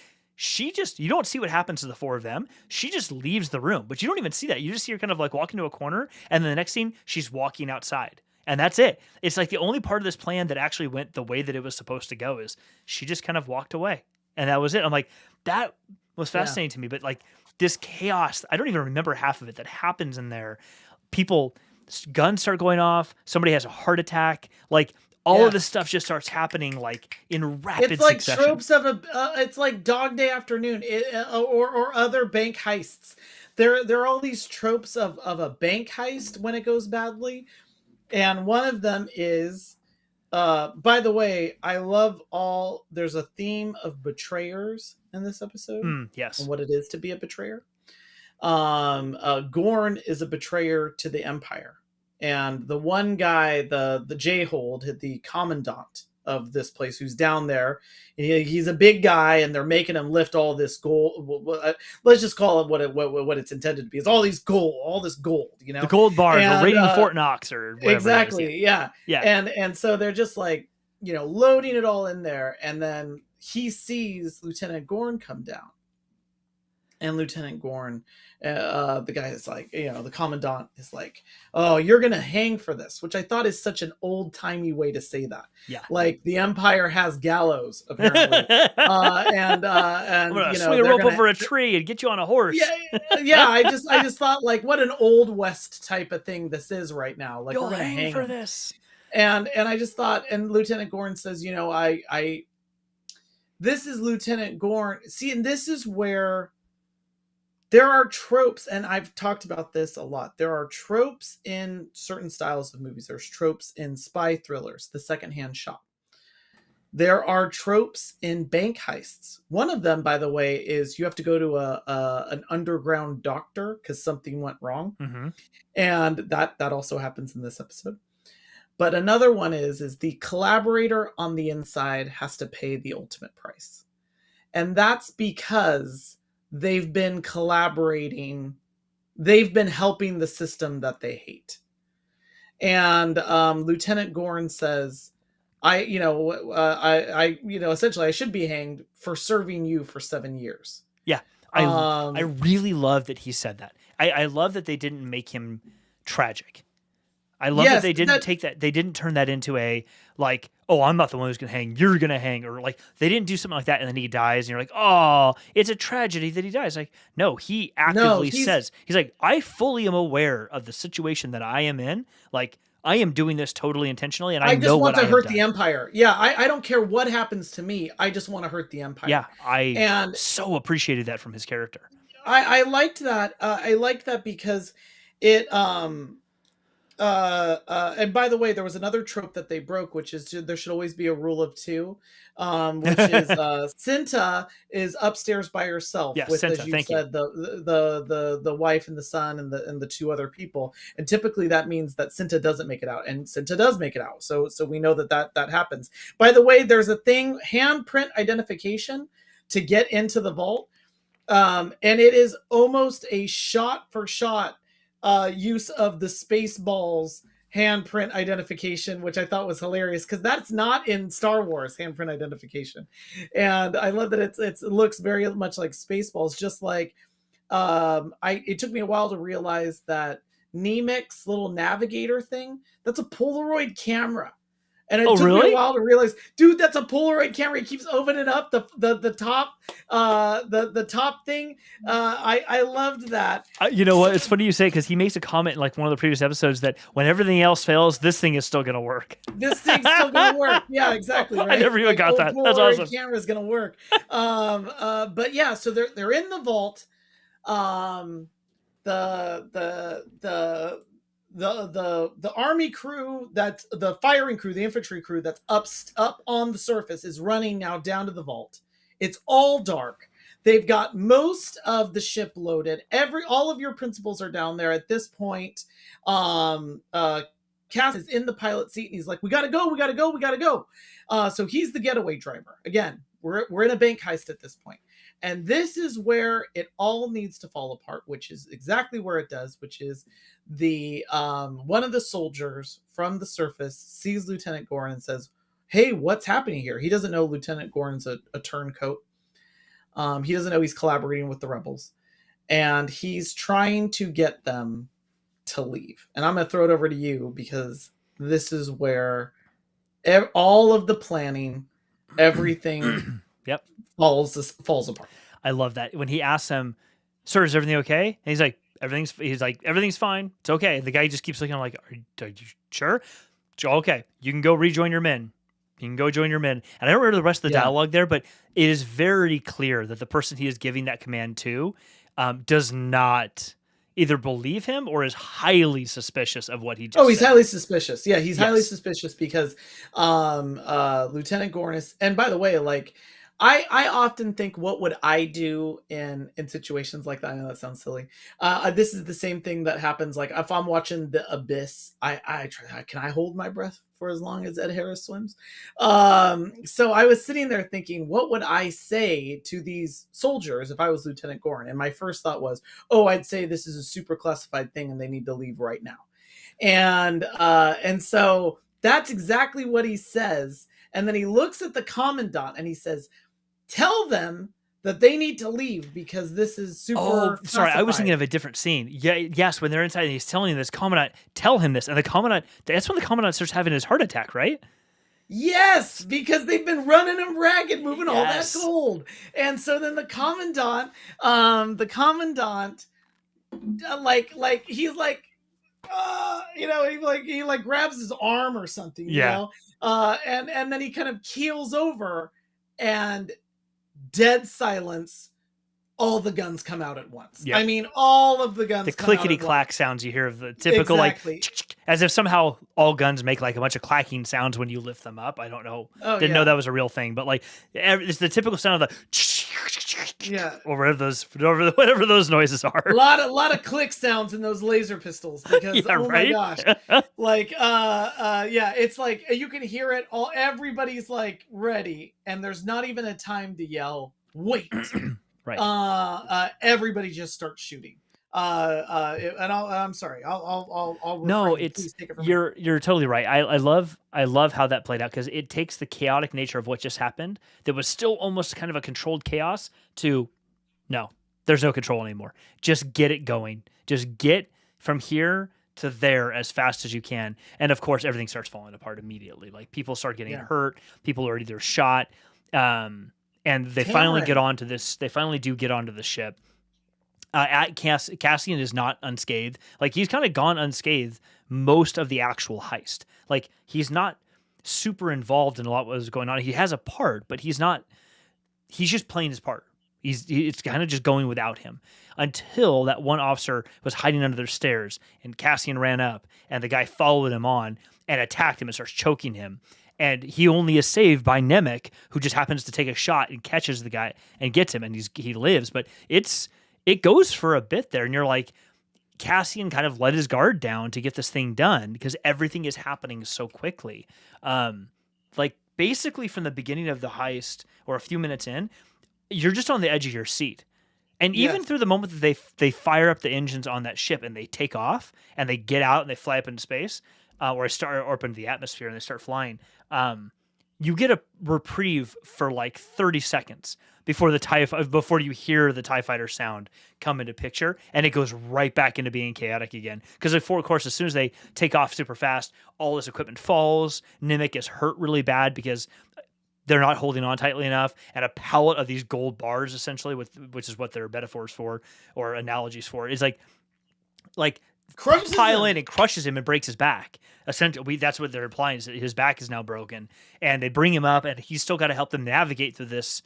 you don't see what happens to the four of them. She just leaves the room, but you don't even see that. You just see her kind of like walking to a corner, and then the next scene, she's walking outside. And that's it. It's like the only part of this plan that actually went the way that it was supposed to go is she just kind of walked away. And that was it. I'm like, that was fascinating to me. But like this chaos, I don't even remember half of it that happens in there. Guns start going off. Somebody has a heart attack. Like all of this stuff just starts happening like in rapid succession. It's like tropes of it's like Dog Day Afternoon or other bank heists. There are all these tropes of a bank heist when it goes badly. And one of them is, by the way, there's a theme of betrayers in this episode. Yes. And what it is to be a betrayer. Gorn is a betrayer to the Empire, and the one guy, the J-hold, the commandant of this place, who's down there, he's a big guy, and they're making him lift all this gold. Let's just call it what it's intended to be. It's all this gold, the gold bars, and, or raiding Fort Knox, or whatever. Exactly, yeah. And so they're just like, loading it all in there, and then he sees Lieutenant Gorn come down. And Lieutenant Gorn, the guy is like, the commandant is like, "Oh, you're gonna hang for this," which I thought is such an old timey way to say that. Yeah, like the Empire has gallows apparently, and I'm gonna swing a rope over a tree and get you on a horse. Yeah. I just thought, like, what an old West type of thing this is right now. Like, we're gonna hang for this. And I just thought, and Lieutenant Gorn says, this is Lieutenant Gorn. See, and this is where there are tropes, and I've talked about this a lot. There are tropes in certain styles of movies. There's tropes in spy thrillers, the secondhand shop. There are tropes in bank heists. One of them, by the way, is you have to go to an underground doctor because something went wrong. Mm-hmm. And that also happens in this episode. But another one is the collaborator on the inside has to pay the ultimate price. And that's because they've been collaborating. They've been helping the system that they hate. And Lieutenant Gorn says, essentially I should be hanged for serving you for 7 years. Yeah. I really love that he said that. I love that they didn't make him tragic. I love that they didn't take that. They didn't turn that into a, like, "Oh, I'm not the one who's going to hang. You're going to hang." Or like, they didn't do something like that and then he dies and you're like, "Oh, it's a tragedy that he dies." Like, no, he actively says, he's like, "I fully am aware of the situation that I am in. Like, I am doing this totally intentionally, and I know what I have done. I just want to hurt the Empire. Yeah, I don't care what happens to me. I just want to hurt the Empire." Yeah, I so appreciated that from his character. I liked that. I liked that because it and by the way, there was another trope that they broke, which is there should always be a rule of two, which is Cinta is upstairs by herself with, Cinta, as you said, the wife and the son and the two other people, and typically that means that Cinta doesn't make it out, and Cinta does make it out, so we know that happens. By the way, there's a thing, handprint identification, to get into the vault, and it is almost a shot for shot use of the Spaceballs handprint identification, which I thought was hilarious because that's not in Star Wars handprint identification, and I love that it looks very much like Spaceballs. Just like it took me a while to realize that Nemec's little navigator thing, that's a Polaroid camera. And it took me a while to realize, dude, that's a Polaroid camera. He keeps opening up the top the top thing. I loved that. You know what? It's funny you say, because he makes a comment in like one of the previous episodes that when everything else fails, this thing is still going to work. This thing's still going to work. Yeah, exactly. Right? I never even got that. That's awesome. Polaroid camera is going to work. But yeah, so they're in the vault. The army crew, that's the firing crew, the infantry crew that's up on the surface, is running now down to the vault. It's all dark. They've got most of the ship loaded. All of your principals are down there at this point. Cass is in the pilot seat and he's like, we gotta go. So he's the getaway driver. Again, we're in a bank heist at this point. And this is where it all needs to fall apart, which is exactly where it does, which is the one of the soldiers from the surface sees Lieutenant Gorn and says, "Hey, what's happening here?" He doesn't know Lieutenant Gorn's a turncoat. He doesn't know he's collaborating with the rebels. And he's trying to get them to leave. And I'm going to throw it over to you because this is where all of the planning, everything falls apart. I love that. When he asks him, "Sir, is everything okay?" And he's like, everything's fine. It's okay. The guy just keeps looking like, are you sure? Okay, you can go rejoin your men. You can go join your men. And I don't remember the rest of the dialogue there, but it is very clear that the person he is giving that command to does not either believe him or is highly suspicious of what he just he's said. Highly suspicious. Yeah, he's highly suspicious because Lieutenant Gorn is, and by the way, like, I often think, what would I do in situations like that? I know that sounds silly. This is the same thing that happens. Like if I'm watching The Abyss, I try. Can I hold my breath for as long as Ed Harris swims? So I was sitting there thinking, what would I say to these soldiers if I was Lieutenant Gorn? And my first thought was, oh, I'd say this is a super classified thing and they need to leave right now. And so that's exactly what he says. And then he looks at the commandant and he says, tell them that they need to leave because this is super. Oh, sorry, classified. I was thinking of a different scene. Yeah, yes, when they're inside and he's telling this commandant, tell him this, and the commandant. That's when the commandant starts having his heart attack, right? Yes, because they've been running him ragged, moving all that Yes. gold, and so then the commandant, like he's like. He grabs his arm or something, and then he kind of keels over, and dead silence. All the guns come out at once. Yep. I mean, all of the guns. The come clickety out at clack once. sounds you hear of the typical Exactly. like, as if somehow all guns make like a bunch of clacking sounds when you lift them up. I don't know. Oh, Didn't know that was a real thing, but like it's the typical sound of Yeah. or whatever those noises are. A lot of click sounds in those laser pistols because Yeah, my gosh, like yeah, it's like you can hear it all. Everybody's like ready, and there's not even a time to yell. Wait. Right. Everybody just starts shooting. And I'm sorry. I'll refrain. No, Please take it from you're totally right. I love how that played out because it takes the chaotic nature of what just happened that was still almost kind of a controlled chaos to no, there's no control anymore. Just get it going. Just get from here to there as fast as you can. And of course, everything starts falling apart immediately. Like people start getting hurt. People are either shot. And they finally get onto this. They finally do get onto the ship. Cassian is not unscathed. Like he's kind of gone unscathed most of the actual heist. Like he's not super involved in a lot of what was going on. He has a part, but he's not. He's just playing his part. It's kind of just going without him until that one officer was hiding under their stairs, and Cassian ran up, and the guy followed him on and attacked him and starts choking him. And he only is saved by Nemec, who just happens to take a shot and catches the guy and gets him, and he lives. But it goes for a bit there, and you're like, Cassian kind of let his guard down to get this thing done because everything is happening so quickly. Like basically from the beginning of the heist or a few minutes in, you're just on the edge of your seat. And even through the moment that they fire up the engines on that ship and they take off and they get out and they fly up into space, or up into the atmosphere and they start flying, you get a reprieve for like 30 seconds before you hear the TIE fighter sound come into picture, and it goes right back into being chaotic again. Because of course, as soon as they take off super fast, all this equipment falls. Nemec is hurt really bad because they're not holding on tightly enough, and a pallet of these gold bars, essentially, which is what their metaphors for or analogies for, is like pile in and crushes him and breaks his back. Essentially, that's what they're implying, is that his back is now broken, and they bring him up, and he's still got to help them navigate through this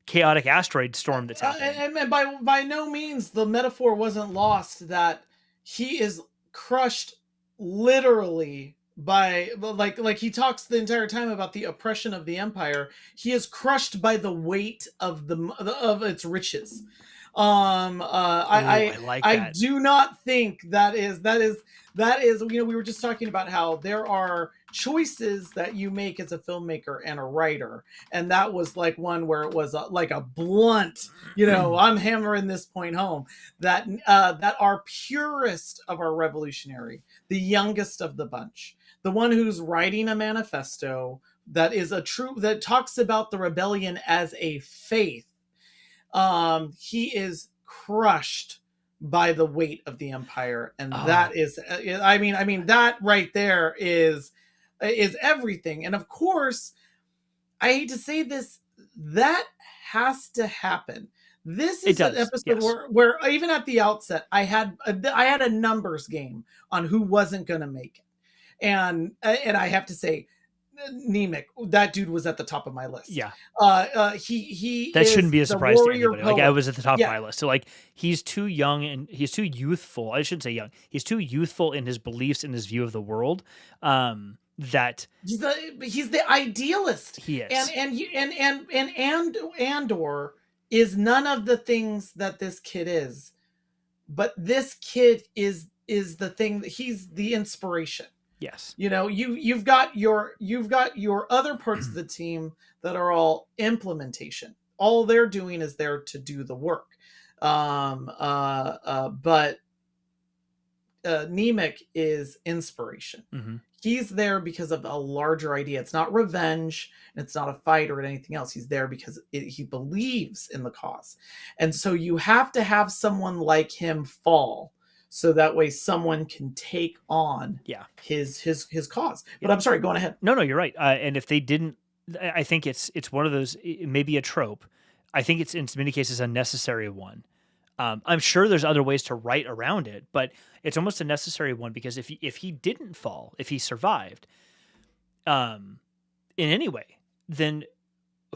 chaotic asteroid storm that's happening. And by no means the metaphor wasn't lost that he is crushed literally by like he talks the entire time about the oppression of the Empire. He is crushed by the weight of its riches. I like that. I do not think that is we were just talking about how there are choices that you make as a filmmaker and a writer, and that was like one where it was like a blunt, I'm hammering this point home, that our purest of our revolutionary, the youngest of the bunch, the one who's writing a manifesto that is that talks about the rebellion as a faith, he is crushed by the weight of the Empire, and that is, I mean that right there is everything. And of course, I hate to say this, that has to happen. This is an episode where even at the outset, I had a numbers game on who wasn't going to make it, and I have to say, Nemec, that dude was at the top of my list. Yeah. He that shouldn't be a surprise to anybody. Poet. Like I was at the top of my list. So like he's too young and he's too youthful. I shouldn't say young. He's too youthful in his beliefs and his view of the world. that he's the idealist. He is. And Andor is none of the things that this kid is, but this kid is the thing that he's the inspiration. Yes. You know, you've got your other parts of the team that are all implementation. All they're doing is there to do the work. But Nemec is inspiration. Mm-hmm. He's there because of a larger idea. It's not revenge, and it's not a fight or anything else. He's there because he believes in the cause. And so you have to have someone like him fall, so that way someone can take on his cause. But I'm sorry, going ahead. No, you're right. And if they didn't, I think it's one of those, maybe a trope. I think it's in many cases a necessary one. I'm sure there's other ways to write around it, but it's almost a necessary one, because if he didn't fall, if he survived, in any way, then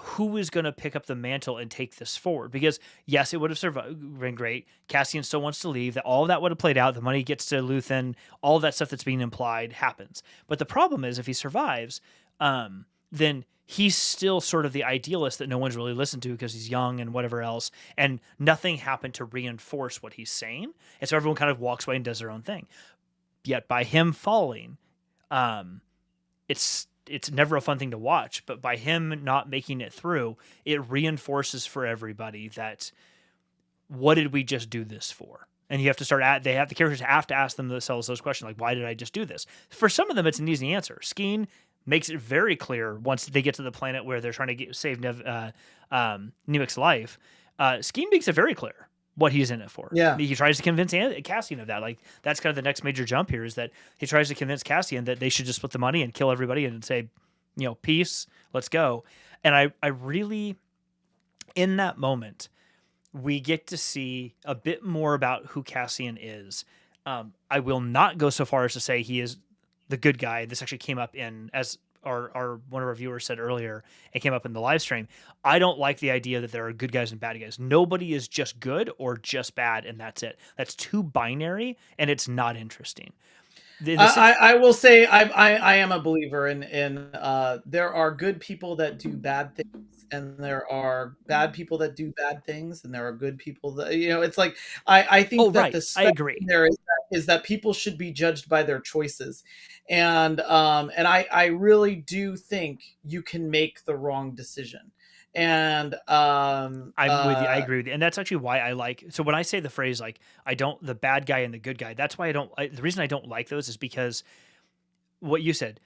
who is going to pick up the mantle and take this forward? Because yes, it would have been great. Cassian still wants to leave. That all of that would have played out. The money gets to Luthen. All of that stuff that's being implied happens. But the problem is, if he survives, then he's still sort of the idealist that no one's really listened to because he's young and whatever else, and nothing happened to reinforce what he's saying. And so everyone kind of walks away and does their own thing. Yet by him falling, it's never a fun thing to watch, but by him not making it through, it reinforces for everybody that, what did we just do this for? And you have to the characters have to ask themselves those questions, like, why did I just do this? For some of them, it's an easy answer. Skeen makes it very clear once they get to the planet where they're trying to save Nemec's life. Skeen makes it very clear what he's in it for. Yeah. He tries to convince Cassian of that. Like, that's kind of the next major jump here, is that he tries to convince Cassian that they should just split the money and kill everybody and say, peace, let's go. And I really, in that moment, we get to see a bit more about who Cassian is. I will not go so far as to say he is the good guy. This actually came up as our one of our viewers said earlier, it came up in the live stream. I don't like the idea that there are good guys and bad guys. Nobody is just good or just bad, and that's it. That's too binary, and it's not interesting. I will say I am a believer in there are good people that do bad things, and there are bad people that do bad things, and there are good people that, it's like, I think that the I agree. There is that people should be judged by their choices, and I really do think you can make the wrong decision. And I'm with you. I agree with you. And that's actually why I like, so when I say the phrase, like, the bad guy and the good guy, that's why the reason I don't like those is because what you said,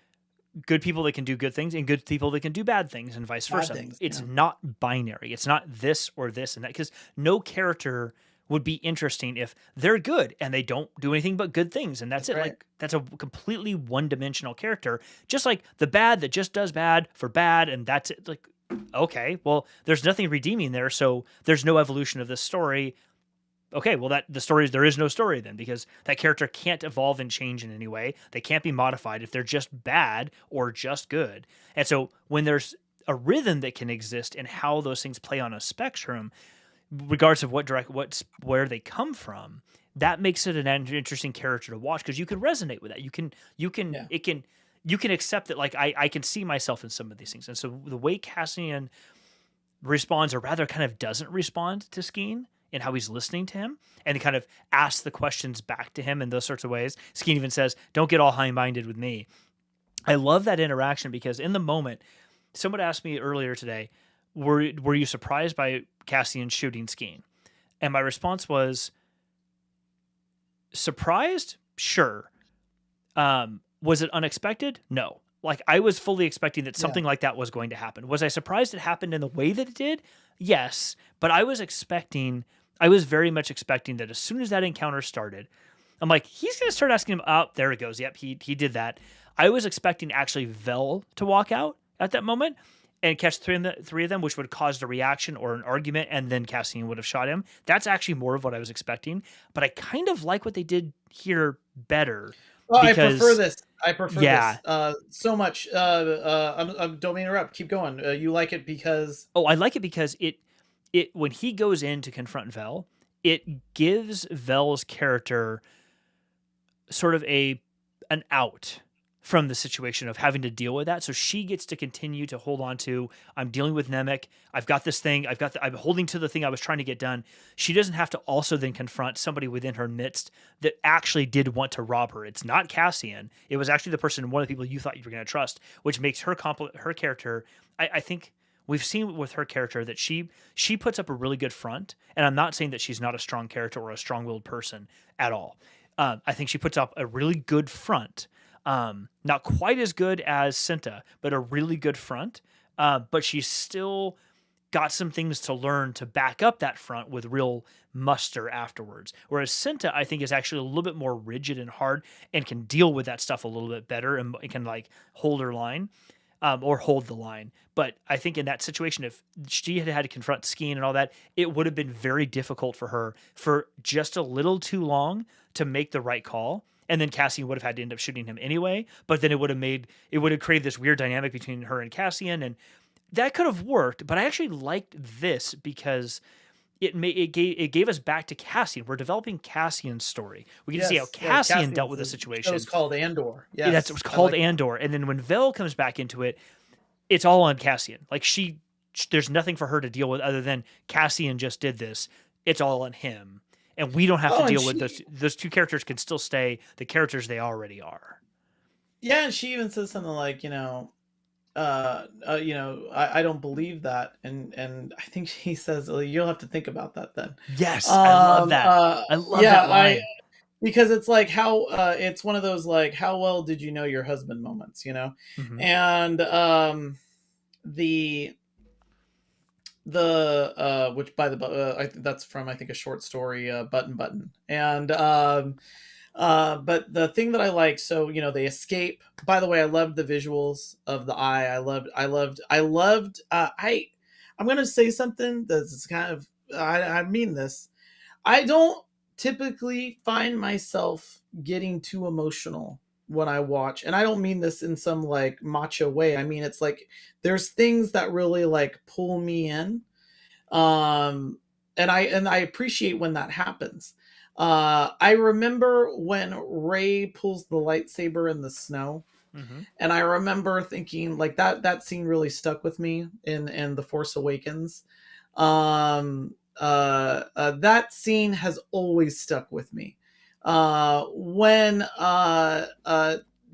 good people that can do good things and good people that can do bad things, and vice versa. It's not binary. It's not this or this and that, because no character would be interesting if they're good and they don't do anything but good things, and that's it. Right. Like, that's a completely one-dimensional character, just like the bad that just does bad for bad, and that's it. Like, okay, well, there's nothing redeeming there, so there's no evolution of this story. Okay, well, there is no story then, because that character can't evolve and change in any way. They can't be modified if they're just bad or just good. And so when there's a rhythm that can exist in how those things play on a spectrum, regardless of where they come from, that makes it an interesting character to watch, because you can resonate with that. You can accept that, like, I can see myself in some of these things. And so the way Cassian responds, or rather kind of doesn't respond to Skeen, and how he's listening to him and kind of asks the questions back to him in those sorts of ways. Skeen even says, don't get all high-minded with me. I love that interaction, because in the moment, someone asked me earlier today, were you surprised by Cassian shooting Skeen? And my response was, surprised? Sure. Was it unexpected? No. Like, I was fully expecting that something like that was going to happen. Was I surprised it happened in the way that it did? Yes. But I was very much expecting that as soon as that encounter started, I'm like, he's going to start asking him, oh, there it goes. Yep, he did that. I was expecting actually Vel to walk out at that moment and catch three of them, which would cause a reaction or an argument, and then Cassian would have shot him. That's actually more of what I was expecting. But I kind of like what they did here better. Well, I prefer this. This so much. Don't mean to interrupt. Keep going. You like it because... Oh, I like it because it when he goes in to confront Vel, it gives Vel's character sort of an out from the situation of having to deal with that. So she gets to continue to hold on to, I'm dealing with Nemec. I've got this thing. I'm holding to the thing I was trying to get done. She doesn't have to also then confront somebody within her midst that actually did want to rob her. It's not Cassian. It was actually the person, one of the people you thought you were going to trust, which makes her her character. I think we've seen with her character that she puts up a really good front. And I'm not saying that she's not a strong character or a strong-willed person at all. I think she puts up a really good front. Not quite as good as Cinta, but a really good front. But she's still got some things to learn to back up that front with real muster afterwards. Whereas Cinta, I think, is actually a little bit more rigid and hard and can deal with that stuff a little bit better and can like hold her line, or hold the line. But I think in that situation, if she had to confront Skeen and all that, it would have been very difficult for her for just a little too long to make the right call. And then Cassian would have had to end up shooting him anyway. But then it would have created this weird dynamic between her and Cassian, and that could have worked. But I actually liked this because it gave us back to Cassian. We're developing Cassian's story. We get to see how Cassian dealt with the situation. It was called Andor. Yes, that's it was called Andor. And then when Vel comes back into it, it's all on Cassian. Like there's nothing for her to deal with other than Cassian just did this. It's all on him. And we don't have to deal with those two characters can still stay the characters they already are. Yeah, and she even says something like, I don't believe that, and I think she says, you'll have to think about that then. Yes, I love that. I love that line. Because it's like how it's one of those like, how well did you know your husband moments, Mm-hmm. And the which by the I think that's from, I think, a short story, Button, and but the thing that I like, so they escape. By the way, I loved the visuals of the eye. I'm gonna say something that's kind of, I mean this. I don't typically find myself getting too emotional when I watch, and I don't mean this in some like macho way. I mean, it's like there's things that really like pull me in, and I appreciate when that happens. I remember when Rey pulls the lightsaber in the snow, and I remember thinking like that scene really stuck with me in The Force Awakens. That scene has always stuck with me. When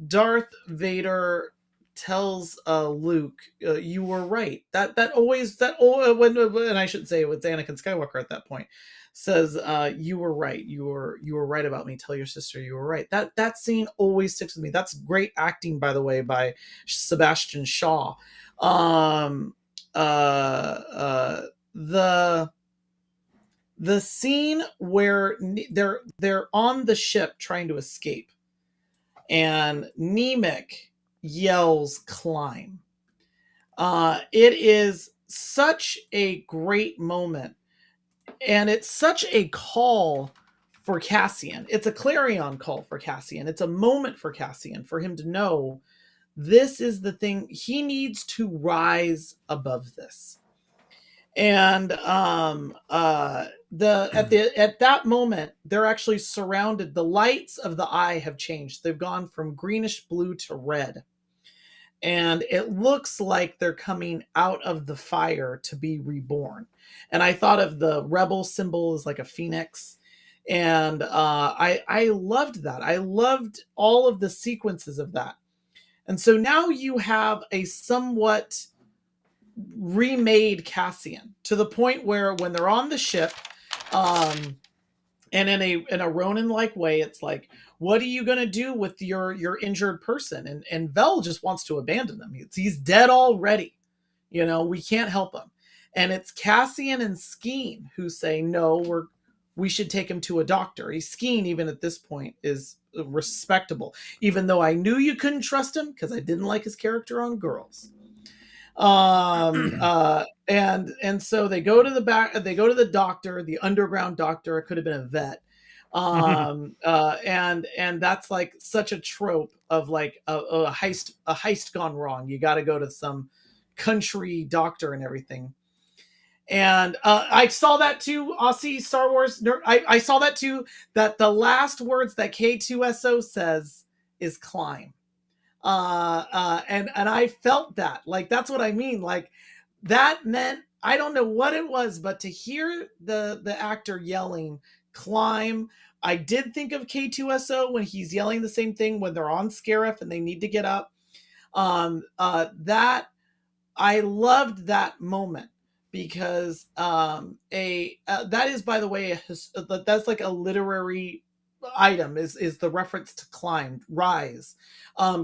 Darth Vader tells Luke, "You were right." When, and I should say it was Anakin Skywalker at that point, says, "You were right. You were right about me. Tell your sister you were right." That scene always sticks with me. That's great acting, by the way, by Sebastian Shaw. The scene where they're on the ship trying to escape, and Nemec yells "climb." It is such a great moment, and it's such a call for Cassian. It's a clarion call for Cassian. It's a moment for Cassian, for him to know this is the thing. He needs to rise above this. And at that moment, they're actually surrounded. The lights of the eye have changed. They've gone from greenish blue to red, and it looks like they're coming out of the fire to be reborn. And I thought of the rebel symbol as like a phoenix, and I loved that. I loved all of the sequences of that. And so now you have a somewhat remade Cassian, to the point where when they're on the ship, and in a Ronin-like way, it's like, what are you going to do with your injured person? And Vel just wants to abandon them. He's dead already. We can't help him. And it's Cassian and Skeen who say, no, we should take him to a doctor. Skeen, even at this point, is respectable, even though I knew you couldn't trust him because I didn't like his character on Girls. And so they go to the doctor, the underground doctor. It could have been a vet. And that's like such a trope of like a heist gone wrong. You got to go to some country doctor and everything. And I saw that too, Aussie Star Wars nerd. I saw that too, that the last words that K2SO says is "climb." And I felt that. Like, that's what I mean. Like, that meant, I don't know what it was, but to hear the actor yelling climb, I did think of K2SO when he's yelling the same thing when they're on Scarif and they need to get up. That I loved that moment because that is, by the way, that's like a literary item, is the reference to climb, rise.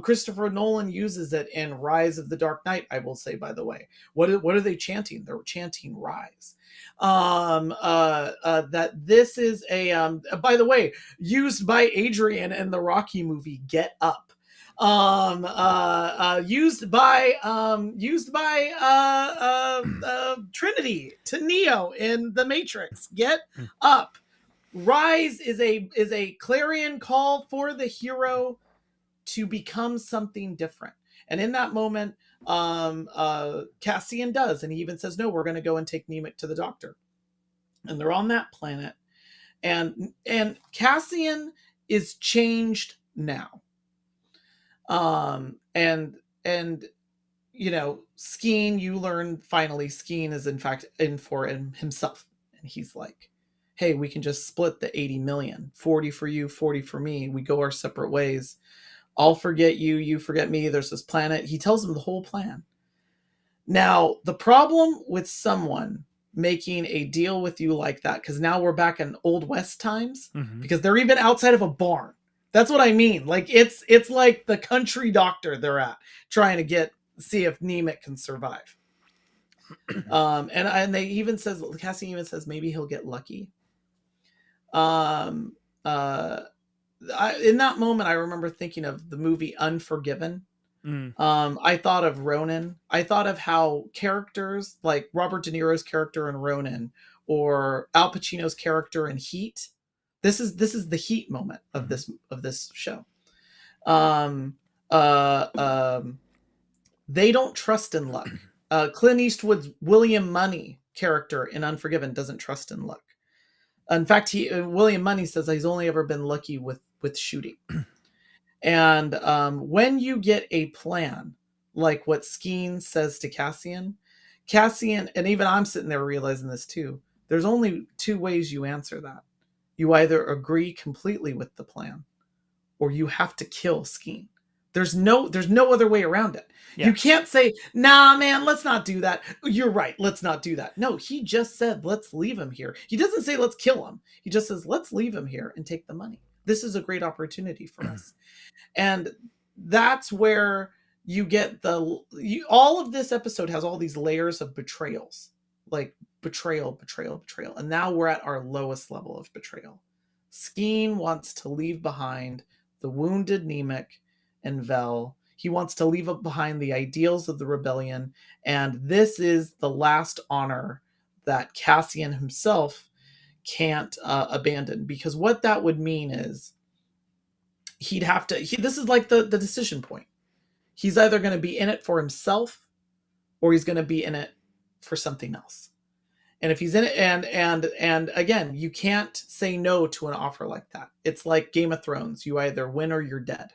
Christopher Nolan uses it in Rise of the Dark Knight, I will say, by the way. What are they chanting? They're chanting rise. That this is a by the way, used by Adrian in the Rocky movie Get Up. Used by Trinity to Neo in The Matrix. Get Up. Rise is a clarion call for the hero to become something different. And in that moment, Cassian does, and he even says, "No, we're going to go and take Nemec to the doctor." And they're on that planet, and Cassian is changed now. And you know, Skeen, you learn finally Skeen is in fact in for himself, and he's like, "Hey, we can just split the 80 million, 40 for you, 40 for me. We go our separate ways. I'll forget you, you forget me. There's this planet." He tells him the whole plan. Now, the problem with someone making a deal with you like that, because now we're back in Old West times, because they're even outside of a barn. That's what I mean. Like, it's like the country doctor they're at, trying to see if Nemec can survive. And they even says, Cassian even says, maybe he'll get lucky. In that moment, I remember thinking of the movie Unforgiven. I thought of Ronin. I thought of how characters like Robert De Niro's character in Ronin, or Al Pacino's character in Heat. This is the Heat moment of this show. They don't trust in luck. Clint Eastwood's William Money character in Unforgiven doesn't trust in luck. In fact, William Money says he's only ever been lucky with shooting. And when you get a plan like what Skeen says to Cassian, and even I'm sitting there realizing this too, there's only two ways you answer that. You either agree completely with the plan, or you have to kill Skeen. There's no other way around it. Yeah. You can't say, "Nah, man, let's not do that. You're right, let's not do that." No, he just said, "Let's leave him here." He doesn't say, "Let's kill him." He just says, "Let's leave him here and take the money. This is a great opportunity for us." And that's where you get all of this episode has all these layers of betrayals, like betrayal. And now we're at our lowest level of betrayal. Skeen wants to leave behind the wounded Nemec and Vel. He wants to leave behind the ideals of the rebellion. And this is the last honor that Cassian himself can't abandon, because what that would mean is he'd have to, this is like the decision point. He's either going to be in it for himself, or he's going to be in it for something else. And if he's in it, and again, you can't say no to an offer like that. It's like Game of Thrones. You either win or you're dead.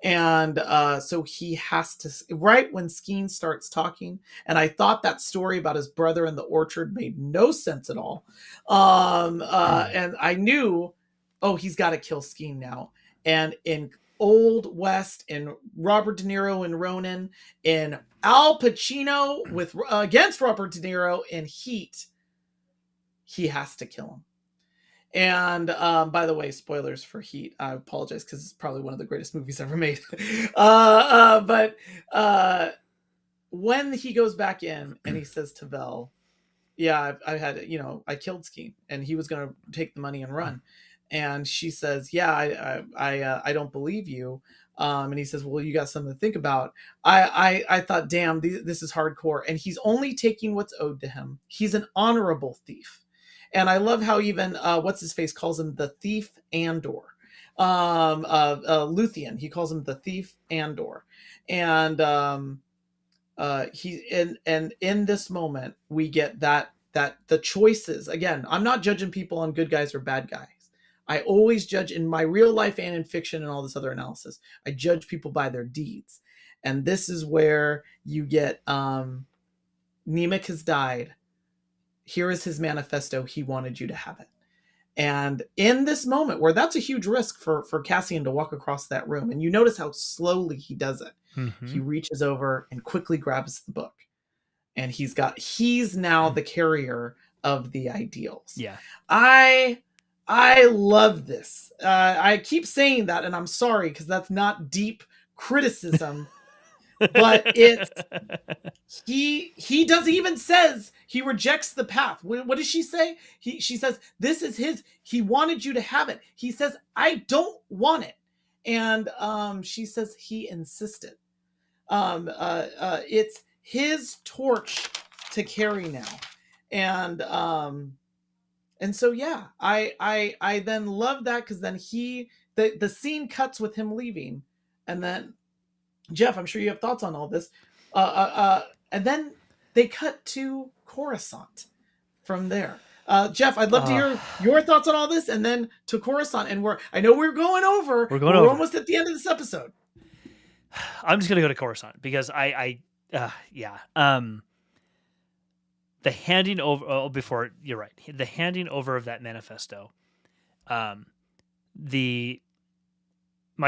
And so he has to, right when Skeen starts talking, and I thought that story about his brother in the orchard made no sense at all. And I knew, oh, he's got to kill Skeen now. And in Old West, in Robert De Niro in Ronin, in Al Pacino against Robert De Niro in Heat, he has to kill him. And by the way, spoilers for Heat. I apologize because it's probably one of the greatest movies ever made. But when he goes back in and he says to Vel, "Yeah, I had, I killed Skeen," and he was going to take the money and run. And she says, "Yeah, I don't believe you." And he says, "Well, you got something to think about." I thought, damn, this is hardcore. And he's only taking what's owed to him. He's an honorable thief. And I love how even what's his face calls him the thief Andor. Luthien, he calls him the thief Andor. And in this moment we get that the choices, again, I'm not judging people on good guys or bad guys. I always judge in my real life and in fiction and all this other analysis. I judge people by their deeds. And this is where you get Nemec has died. Here is his manifesto. He wanted you to have it. And in this moment where that's a huge risk for Cassian to walk across that room, and you notice how slowly he does it. Mm-hmm. He reaches over and quickly grabs the book. And he's now the carrier of the ideals. Yeah. I love this. I keep saying that, and I'm sorry because that's not deep criticism. But it's he does even says he rejects the path. What does she say? She says this is his. He wanted you to have it. He says I don't want it, and she says he insisted. It's his torch to carry now, and so yeah, I then love that because then the scene cuts with him leaving, and then. Jeff, I'm sure you have thoughts on all this. And then they cut to Coruscant from there. Jeff, I'd love to hear your thoughts on all this, and then to Coruscant. And I know we're going over. We're almost at the end of this episode. I'm just gonna go to Coruscant because the handing over. Oh, before you're right, the handing over of that manifesto. My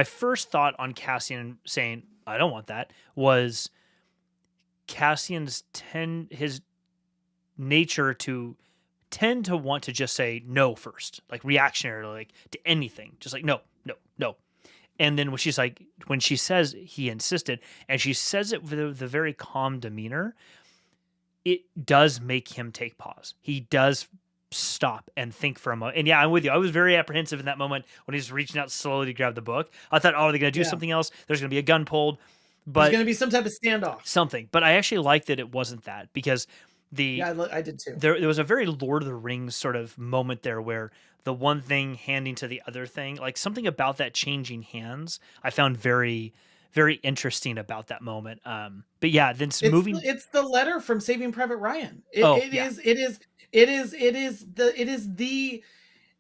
first thought on Cassian saying, I don't want that, was Cassian's his nature to tend to want to just say no first, like reactionary, like to anything, just like no. And then when she says he insisted, and she says it with a very calm demeanor, it does make him take pause. He does stop and think for a moment. And yeah, I'm with you. I was very apprehensive in that moment when he's reaching out slowly to grab the book. I thought, are they going to do something else? There's going to be a gun pulled. But there's going to be some type of standoff. Something. But I actually liked that it wasn't that because I did too. There was a very Lord of the Rings sort of moment there where the one thing handing to the other thing, like something about that changing hands, I found very, very interesting about that moment. But yeah, then moving. It's the letter from Saving Private Ryan. It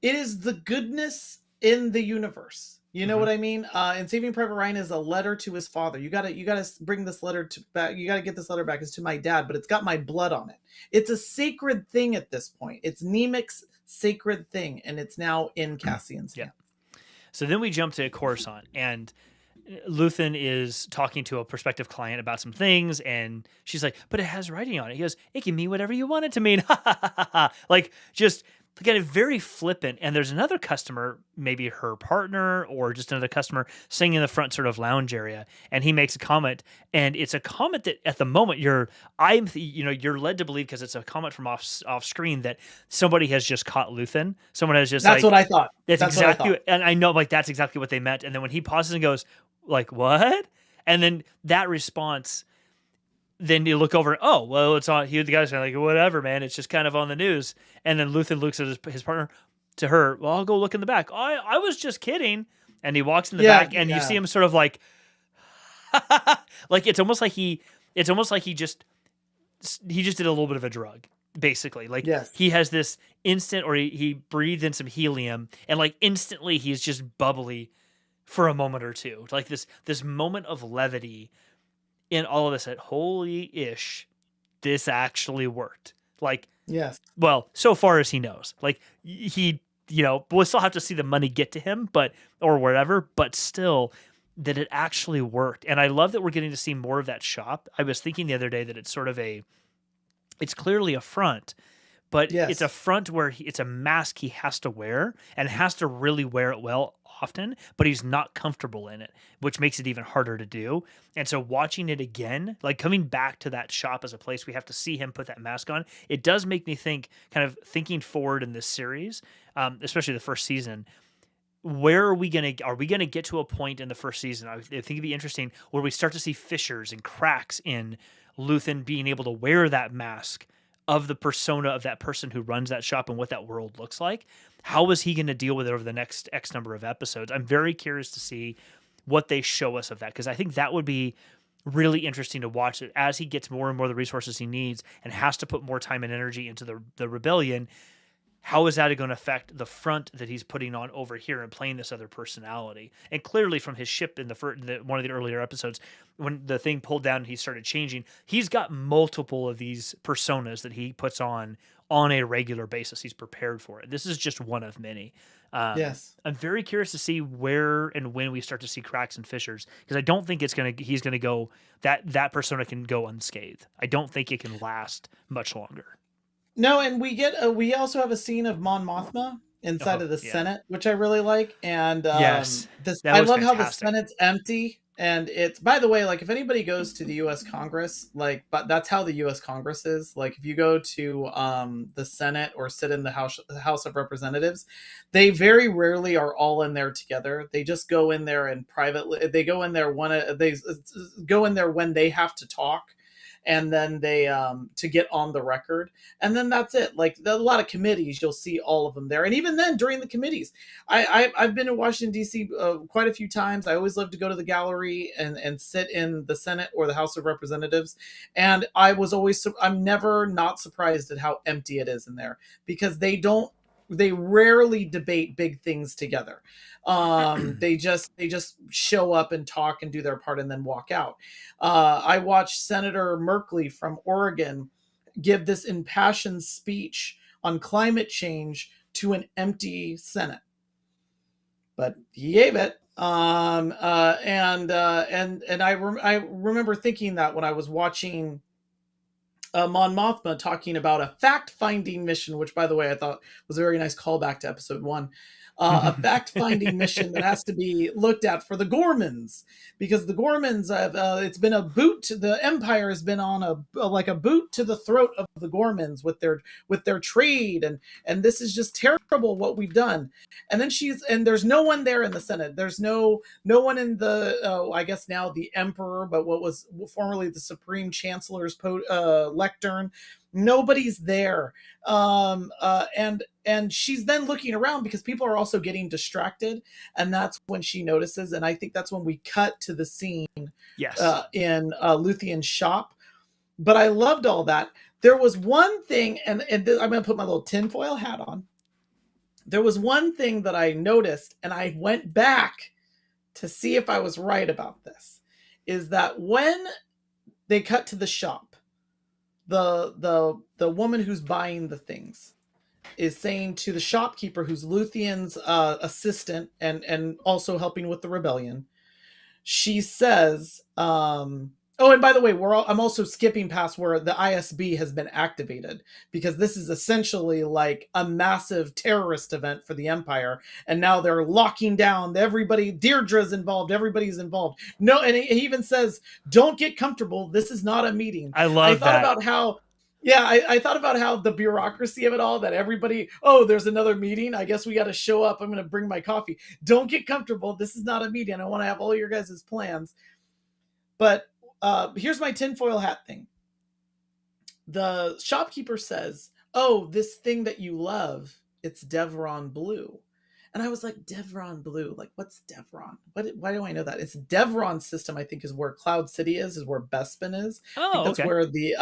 is the goodness in the universe. You know what I mean? And Saving Private Ryan is a letter to his father. You gotta bring this letter back. You gotta get this letter back. It's to my dad, but it's got my blood on it. It's a sacred thing at this point. It's Nemec's sacred thing, and it's now in Cassian's hand. So then we jump to Coruscant, and Luthen is talking to a prospective client about some things, and she's like, but it has writing on it. He goes, it can mean whatever you want it to mean. Like, just kind of very flippant. And there's another customer, maybe her partner or just another customer, sitting in the front sort of lounge area, and he makes a comment, and it's a comment that at the moment you're led to believe, because it's a comment from off screen, that somebody has just caught Luthen. Someone has just That's what I thought. That's exactly, and I know, like, that's exactly what they meant. And then when he pauses and goes, like, what? And then that response, then you look over, oh, well, it's on. The guy's like, whatever, man. It's just kind of on the news. And then Luthen looks at his partner, to her, well, I'll go look in the back. I was just kidding. And he walks in the back, and you see him sort of like, like it's almost like he just did a little bit of a drug, basically. Like, he has this instant, or he breathed in some helium, and like instantly he's just bubbly for a moment or two. Like this moment of levity in all of this, that holy ish, this actually worked. Like, well, so far as he knows, like he, we'll still have to see the money get to him, or whatever, but still that it actually worked. And I love that we're getting to see more of that shop. I was thinking the other day that it's sort of it's clearly a front, but it's a front where it's a mask he has to wear, and has to really wear it well often, but he's not comfortable in it, which makes it even harder to do. And so watching it again, like coming back to that shop as a place we have to see him put that mask on, it does make me think, kind of thinking forward in this series, especially the first season, are we going to get to a point in the first season, I think it'd be interesting, where we start to see fissures and cracks in Luthen being able to wear that mask of the persona of that person who runs that shop and what that world looks like. How is he going to deal with it over the next X number of episodes? I'm very curious to see what they show us of that, because I think that would be really interesting to watch it as he gets more and more of the resources he needs and has to put more time and energy into the rebellion. how is that going to affect the front that he's putting on over here and playing this other personality? And clearly from his ship in one of the earlier episodes, when the thing pulled down and he started changing, he's got multiple of these personas that he puts on a regular basis. He's prepared for it. This is just one of many. Yes. I'm very curious to see where and when we start to see cracks and fissures, because I don't think he's going to go that persona can go unscathed. I don't think it can last much longer. No, and we also have a scene of Mon Mothma inside of the Senate, which I really like. And yes, I love how the Senate's empty. And it's, by the way, like if anybody goes to the U.S. Congress, like, but that's how the U.S. Congress is. Like if you go to the Senate or sit in the House of Representatives, they very rarely are all in there together. They just go in there and privately. They go in there they go in there when they have to talk. And then they to get on the record, and then that's it. Like a lot of committees, you'll see all of them there, and even then during the committees, I've been to Washington D.C. Quite a few times. I always love to go to the gallery and sit in the Senate or the House of Representatives, and I'm never not surprised at how empty it is in there, because they rarely debate big things together. They just show up and talk and do their part and then walk out. I watched Senator Merkley from Oregon give this impassioned speech on climate change to an empty Senate, but he gave it. And I remember thinking that when I was watching Mon Mothma talking about a fact-finding mission, which, by the way, I thought was a very nice callback to episode 1. A fact-finding mission that has to be looked at for the Gormans, because the Gormans have it's been a boot. The Empire has been on a boot to the throat of the Gormans with their trade, and this is just terrible what we've done. And then there's no one there in the Senate. There's no one in the I guess now the Emperor, but what was formerly the Supreme Chancellor's lectern. Nobody's there. And she's then looking around because people are also getting distracted, and that's when she notices. And I think that's when we cut to the scene in Luthien's shop. But I loved all that. There was one thing, and I'm going to put my little tinfoil hat on. There was one thing that I noticed, and I went back to see if I was right about this, is that when they cut to the shop, the woman who's buying the things is saying to the shopkeeper, who's Luthien's assistant and also helping with the rebellion, she says, oh, and by the way, I'm also skipping past where the ISB has been activated, because this is essentially like a massive terrorist event for the Empire, and now they're locking down everybody. Deirdre's involved. Everybody's involved. No, and he even says, "Don't get comfortable. This is not a meeting." I thought about how. Yeah, I thought about how the bureaucracy of it all, that everybody, there's another meeting. I guess we got to show up. I'm going to bring my coffee. Don't get comfortable. This is not a meeting. I want to have all your guys' plans. But here's my tinfoil hat thing. The shopkeeper says, "Oh, this thing that you love, it's Devron blue." And I was like, Devron blue? Like, what's Devron? Why do I know that? It's Devron system, I think, is where Cloud City is where Bespin is. Oh, I think that's where the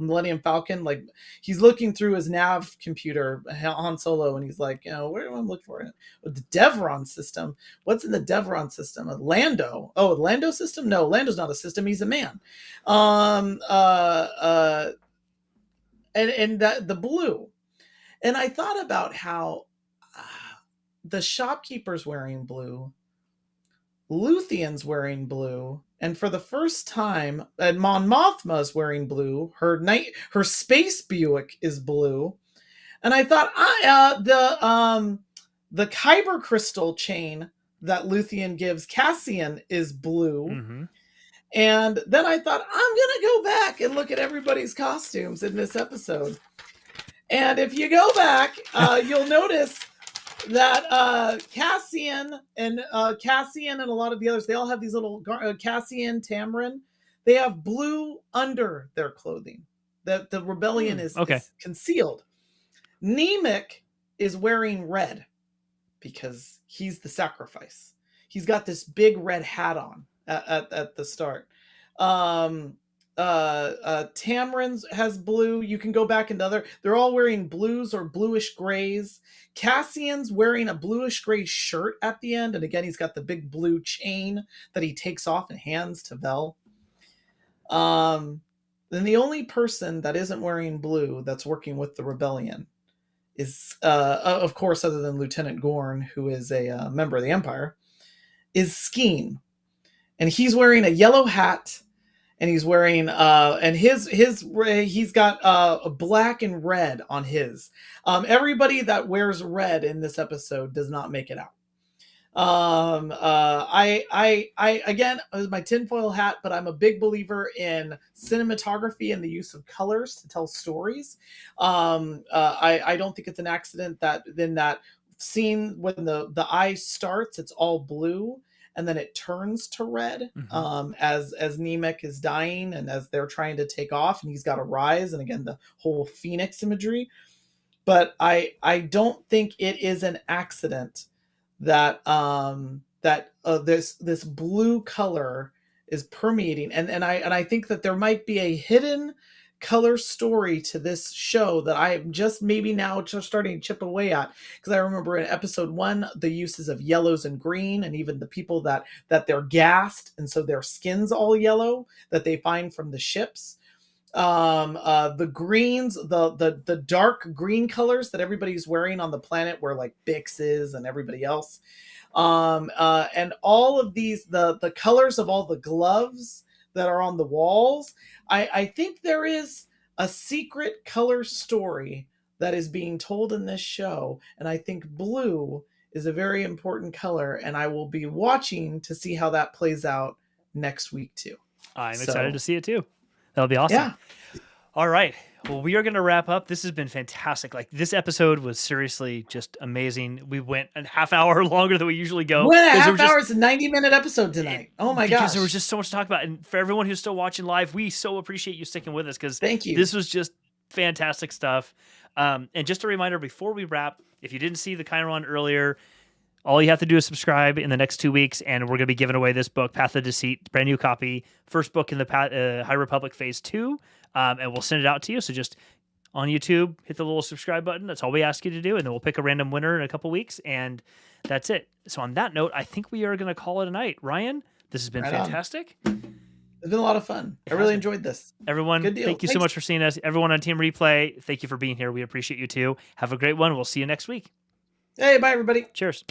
Millennium Falcon, like, he's looking through his nav computer, Han Solo, and he's like, where do I look for it? The Devron system. What's in the Devron system? Lando. Oh, Lando system? No, Lando's not a system. He's a man. And the blue. And I thought about how the shopkeeper's wearing blue, Luthien's wearing blue, and for the first time, Mon Mothma's wearing blue. Her space Buick is blue, and I thought, the Kyber crystal chain that Luthien gives Cassian is blue. Mm-hmm. And then I thought, I'm gonna go back and look at everybody's costumes in this episode. And if you go back, you'll notice that Cassian and a lot of the others, they all have these little Cassian, Tamarin, they have blue under their clothing. That the rebellion is concealed. Nemik is wearing red because he's the sacrifice. He's got this big red hat on at the start. Tamrin's has blue. You can go back into other. They're all wearing blues or bluish grays. Cassian's wearing a bluish gray shirt at the end, and again, he's got the big blue chain that he takes off and hands to Vel. Then the only person that isn't wearing blue that's working with the rebellion is, of course, other than Lieutenant Gorn, who is a member of the Empire, is Skeen, and he's wearing a yellow hat. And he's wearing and he's got black and red on his. Everybody that wears red in this episode does not make it out. I again, it was my tinfoil hat, but I'm a big believer in cinematography and the use of colors to tell stories. I don't think it's an accident that in that scene when the eye starts, it's all blue. And then it turns to red as Nemec is dying and as they're trying to take off, and he's got to rise, and again the whole phoenix imagery. But I don't think it is an accident that this blue color is permeating, and I think that there might be a hidden color story to this show that I am just maybe now just starting to chip away at, because I remember in episode 1 the uses of yellows and green, and even the people that they're gassed and so their skin's all yellow that they find from the ships. The greens, the dark green colors that everybody's wearing on the planet, where like Bix is and everybody else, and all of these the colors of all the gloves that are on the walls. I think there is a secret color story that is being told in this show, and I think blue is a very important color, and I will be watching to see how that plays out next week too. I'm excited to see it too. That'll be awesome. Yeah. All right. Well, we are going to wrap up. This has been fantastic. Like, this episode was seriously just amazing. We went a half hour longer than we usually go. Went a half hour. It's a 90-minute episode tonight. Oh my gosh. Because there was just so much to talk about. And for everyone who's still watching live, we so appreciate you sticking with us, because thank you. This was just fantastic stuff. And just a reminder before we wrap, if you didn't see the Chiron earlier, all you have to do is subscribe in the next 2 weeks, and we're going to be giving away this book, Path of Deceit, brand new copy, first book in the High Republic Phase 2, and we'll send it out to you. So just on YouTube, hit the little subscribe button. That's all we ask you to do, and then we'll pick a random winner in a couple weeks, and that's it. So on that note, I think we are going to call it a night. Ryan, this has been fantastic. It's been a lot of fun. I really enjoyed this. Everyone, thank you so much for seeing us. Everyone on Team Replay, thank you for being here. We appreciate you too. Have a great one. We'll see you next week. Hey, bye, everybody. Cheers.